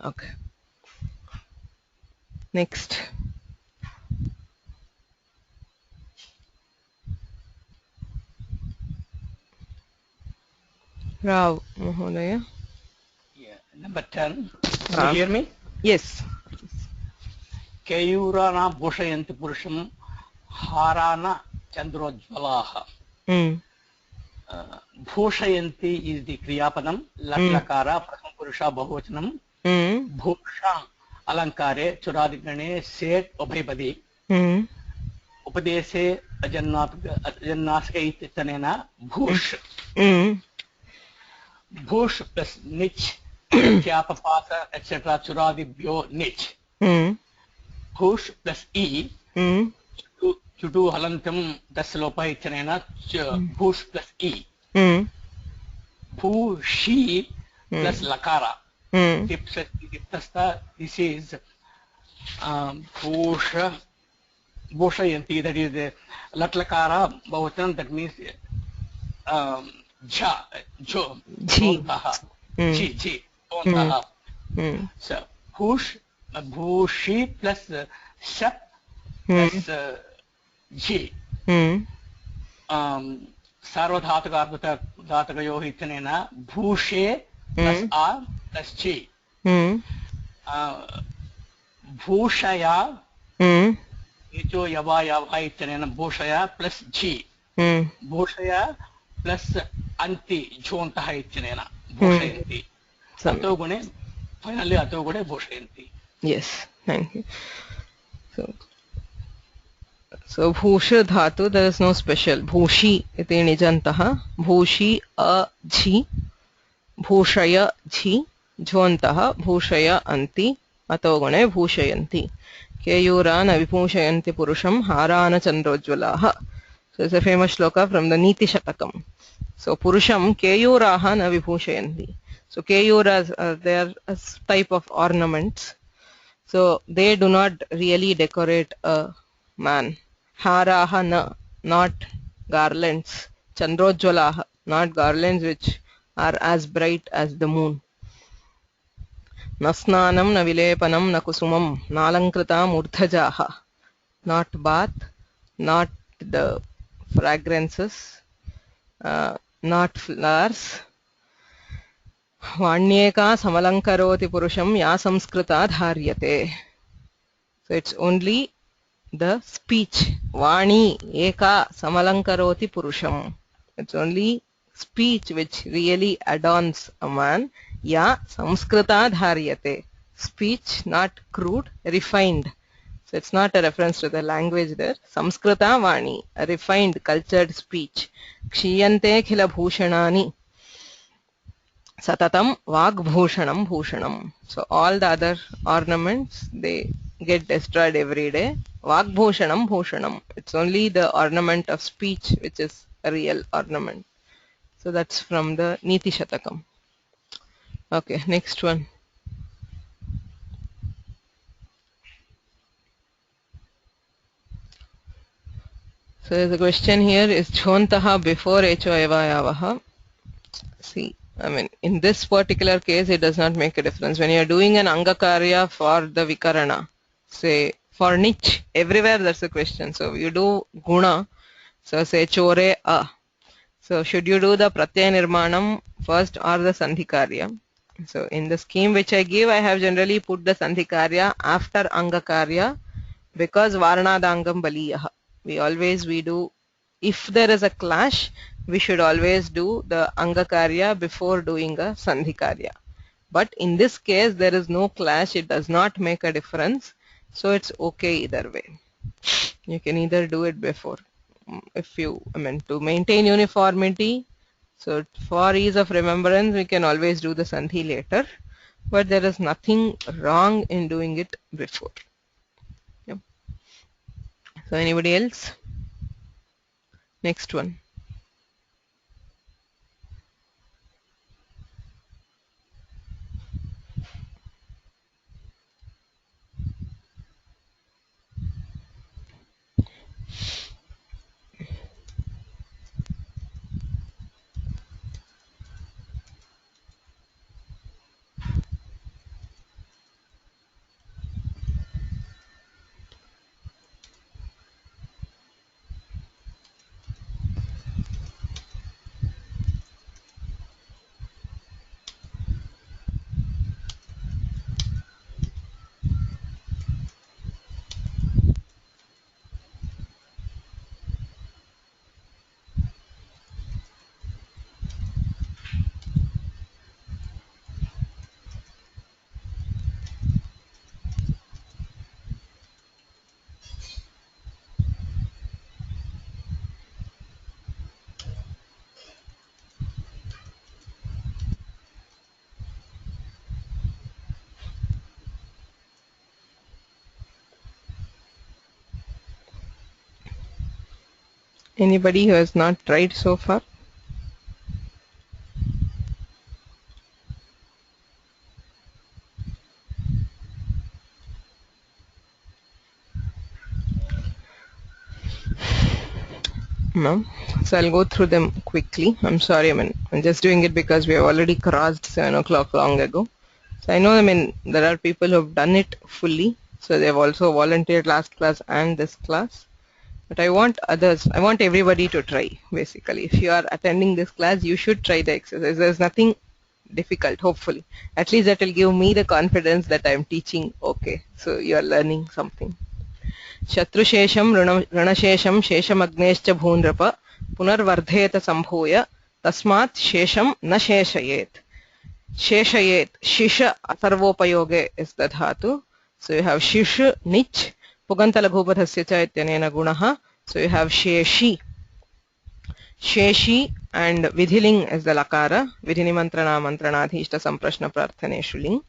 Okay. Next. Rao Mahodaya. Yeah. Number 10. Can you hear me? Yes. Keyurana bhushayanti purusham harana chandrojvalaha. Bhushayanti is the kriyapadam. Latlakara pratham purusha bahuvachanam. Bhusha alankare churadikane set ubhaypadi. Upadese ajannasika itanena bhush. Bhush plus nich, kyapapasa, etc. Churadibhyo nich. Bhush plus e. Chudu halantam daslopa itanena bhush plus e. Bhushi plus lakara. Diptasta, this is bhusha. Bhushayanti, that is the latlakara bhavatan, that means jha, jo, jontaha, ji, jontaha. So bhushi plus shap plus ji. Sarvadhataka dhatakayohi ittanena bhushe plus a plus ji. Bhushaya Icho yava yava ittanena bhushaya plus ji. Bhushaya plus anti jontaha ittanena bhushayanti. Atogune, finally atogune bhushayanti. Yes, thank you. So bhusha dhatu, there is no special. Bhushi iti nijantaha. Bhushi a jhi. Bhushaya jhi. Jwantaha bhushaya anti. Atogune bhushayanti. Keyurana vibhushayanti purusham harana chandrojvalaha. So it's a famous shloka from the Niti Shatakam. So purusham keyuraha na vibhushayanti. So keyuras are there as type of ornaments. So they do not really decorate a man. Haraha na, not garlands. Chandrojvalaha, not garlands which are as bright as the moon. Nasnanam na vilepanam na kusumam nalankrita murdhajaha. Not bath, not the fragrances, not flowers. Vanyeka samalankaroti purusham ya samskrita dharyate. So it's only the speech. Vani eka samalankaroti purusham. It's only speech which really adorns a man. Ya samskrita dharyate. Speech, not crude, refined. So it's not a reference to the language there. Samskrita vani, a refined, cultured speech. Kshiyante khila bhushanani. Satatam vagbhushanam bhushanam. So all the other ornaments, they get destroyed every day. Vagbhushanam bhushanam. It's only the ornament of speech which is a real ornament. So that's from the Niti Shatakam. Okay, next one. So the question here is Chhontaha before Echo Evayavaha. See, I mean, in this particular case, it does not make a difference. When you are doing an Angakarya for the Vikarana, say for Nich, everywhere that's the question. So you do Guna, so say Chore A. So should you do the Pratyaya Nirmanam first or the Sandhikarya? So in the scheme which I give, I have generally put the Sandhikarya after Angakarya because Varnadangam Baliyaha. We do if there is a clash, we should always do the anga karya before doing a sandhi karya. But in this case, there is no clash. It does not make a difference. So it's okay either way. You can either do it before. If you, to maintain uniformity, so for ease of remembrance, we can always do the sandhi later. But there is nothing wrong in doing it before. Yep. So anybody else? Next one. Anybody who has not tried so far? No. So I'll go through them quickly. I'm sorry, I'm just doing it because we have already crossed 7 o'clock long ago. So I know, there are people who have done it fully. So they've also volunteered last class and this class. But I want everybody to try, basically. If you are attending this class, you should try the exercise. There's nothing difficult, hopefully. At least that will give me the confidence that I'm teaching okay. So you are learning something. Shatrushesham Ranashesham Sheshamagnescha Bhunrapa Punarvardheta Sambhuya Tasmat Shesham Na Sheshayet. Sheshayet, Shisha Atharvopayoge is the dhatu. So you have Shish, Nich, Pugantala Bhupadhasya cha ityanena gunaha. So you have Sheshi. Sheshi and Vidhiling is the lakara. Vidhini mantrana mantranadhishta samprashna prarthaneshu ling.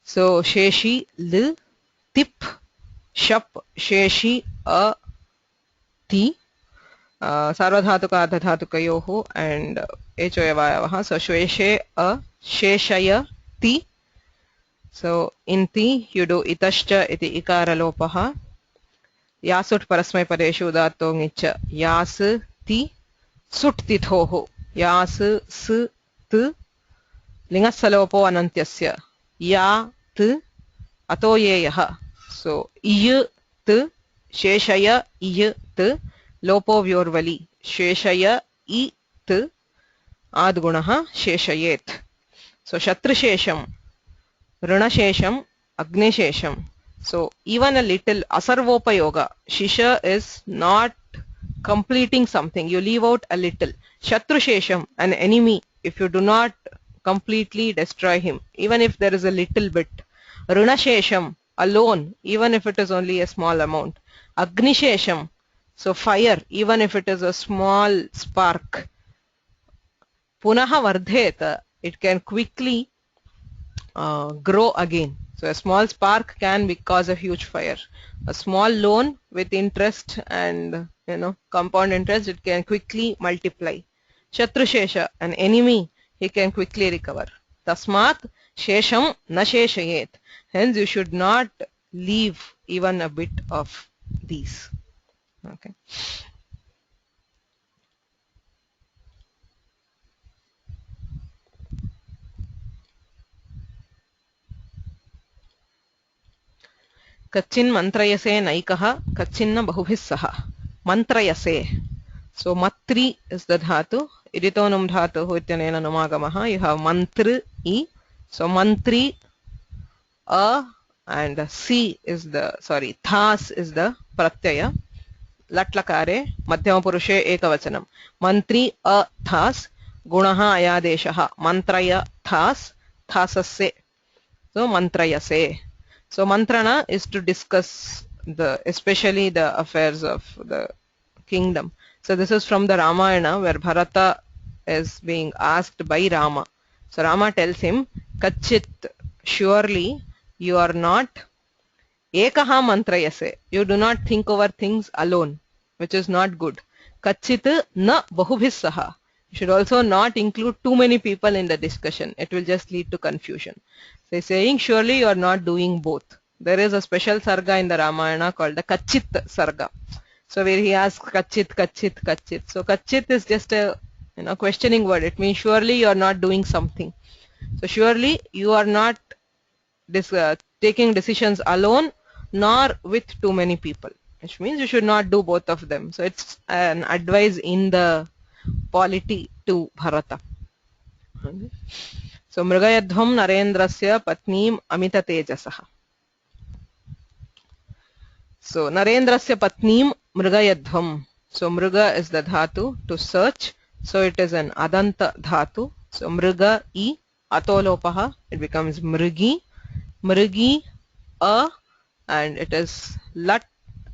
So Sheshi, Lil, Tip, Shap, Sheshi, A, Ti. Sarvadhatuka adhadhatukayoho and Echoyavayavaha. So Shweshe, A, Sheshaya, Ti. So in Ti you do itascha iti ikara lopaha. Yasut parasmay padeshu udato ngicha. Yas, Ti, Sut tithoho. Yas, S, T. Lingasalopo anantyasya. Ya, T, atoyeyaha. So iy, T, Sheshaya, iy, T. Lopo vyorvali. Sheshaya, I, T. Adgunaha, Sheshayet. So Shatrishesham, Runashesham, Agnishesham. So even a little Asarvopayoga. Shisha is not completing something. You leave out a little. Shatrushesham, an enemy, if you do not completely destroy him, even if there is a little bit. Runashesham, alone, even if it is only a small amount. Agnishesham, so fire, even if it is a small spark. Punaha vardheta, it can quickly grow again. So a small spark can cause a huge fire. A small loan with interest and compound interest, it can quickly multiply. Shatrushesha, an enemy, he can quickly recover. Tasmat shesham na sheshayet. Hence you should not leave even a bit of these. Okay. Kachin mantrayase naikaha, kachinna bahubhis saha. Mantrayase. So matri is the dhatu. Iditonum dhatu ityanena numagamaha. You have mantri, I. So mantri, A, and C is the, thas is the pratyaya. लट्लकारे मध्यमपुरुषे एकवचनं मन्त्री अथास् गुणः अयादेशः मन्त्रयथास् थासस्से so mantrayase so mantrana is to discuss the especially the affairs of the kingdom. So this is from the Ramayana where Bharata is being asked by Rama. So Rama tells him kachit surely you are not ekaha mantrayase you do not think over things alone which is not good. Kachit na bahubhis saha you should also not include too many people in the discussion, it will just lead to confusion. So he's saying surely you are not doing both. There is a special sarga in the Ramayana called the Kachit sarga. So where he asks Kachit, Kachit, Kachit. So Kachit is just a questioning word. It means surely you are not doing something. So surely you are not taking decisions alone nor with too many people, which means you should not do both of them. So it's an advice in the polity to Bharata. So Mrigayadhvam Narendrasya Patneem Amita Tejasaha. So Narendrasya Patneem Mrigayadhvam. So Mriga is the dhatu to search. So it is an Adanta dhatu. So Mriga I Atolopaha. It becomes Mrigi. Mrigi A and it is Lot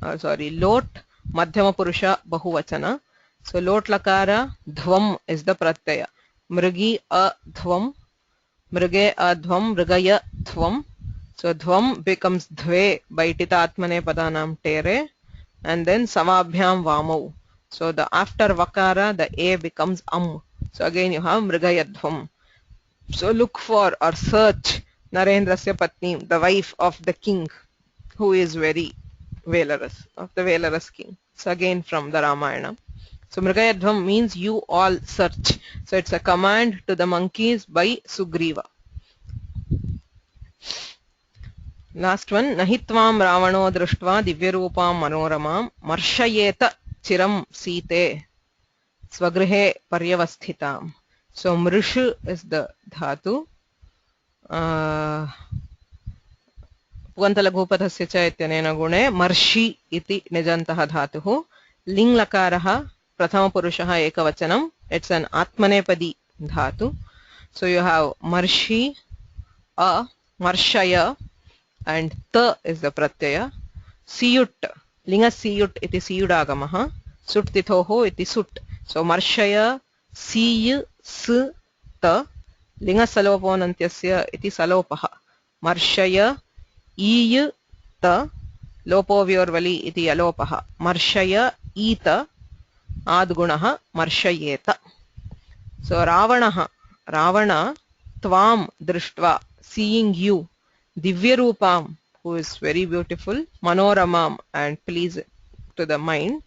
Madhyama Purusha Bahuvachana. So lot lakara dhvam is the pratyaya. Mrigi a dhvam, mrige a dhvam, mrigaya dhvam. So dhvam becomes dhve by titatmane padanam tere and then samabhyam vamau. So the after vakara the a becomes am. So again you have mrigaya dhvam. So look for or search Narendrasya Patni, the wife of the king who is very valorous, of the valorous king. So again from the Ramayana. So Mrigayadhvam means you all search. So it's a command to the monkeys by Sugriva. Last one. Nahitvam Ravano Drushtva Divyarupam Manoramam Marshayeta Chiram Site Swagrihe Paryavasthitam. So Mrishu is the dhatu. Pugantalaghupadhasya cha ityanena gune Marshi iti nijantaha dhatuhu. Ling lakaraha Prathama Purushaha Ekavachanam. It's an Atmanepadi dhatu. So you have Marshi, A, Marshaya, and Ta is the Pratyaya. Siyut, Linga Siyut iti Siyudagamaha. Sut tithoho iti Sut. So Marshaya, Siy, S, Ta. Linga Saloponantyasya iti Salopaha. Marshaya, Iy, Ta. Lopo Vyorvali iti Alopaha. Marshaya, Ita. Adgunaha marshayeta. So Ravana Tvam Drishtva, seeing you, Divyarupam, who is very beautiful, Manoramam, and please to the mind,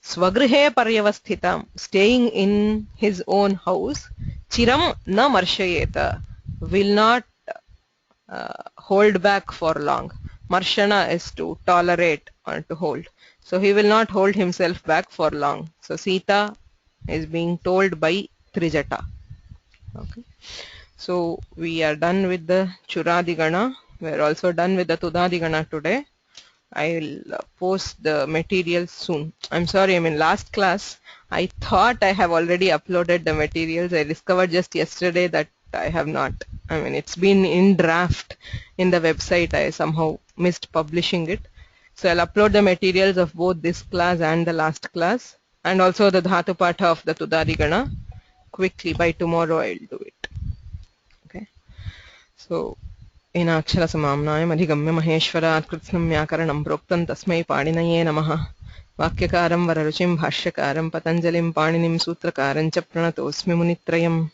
Swagrihe Paryavasthitam, staying in his own house, Chiram na marshayeta, will not hold back for long. Marshana is to tolerate or to hold. So he will not hold himself back for long. So Sita is being told by Trijata. Okay. So we are done with the Churadigana. We are also done with the Tudadigana today. I will post the materials soon. I'm sorry, last class I thought I have already uploaded the materials. I discovered just yesterday that I have not. It's been in draft in the website. I somehow missed publishing it. So I'll upload the materials of both this class and the last class, and also the Dhatu Patha of the Tudadigana. Quickly, by tomorrow I'll do it. Okay. So, Enakshara Samamnayam Adhigamya Maheshwarat Kritsnam Vyakaranam Proktam Tasmai Padinaye Namaha. Vakyakaram Vararuchim Bhashyakaram Patanjalim Paninim Sutrakaram Cha Pranatosmi Munitrayam.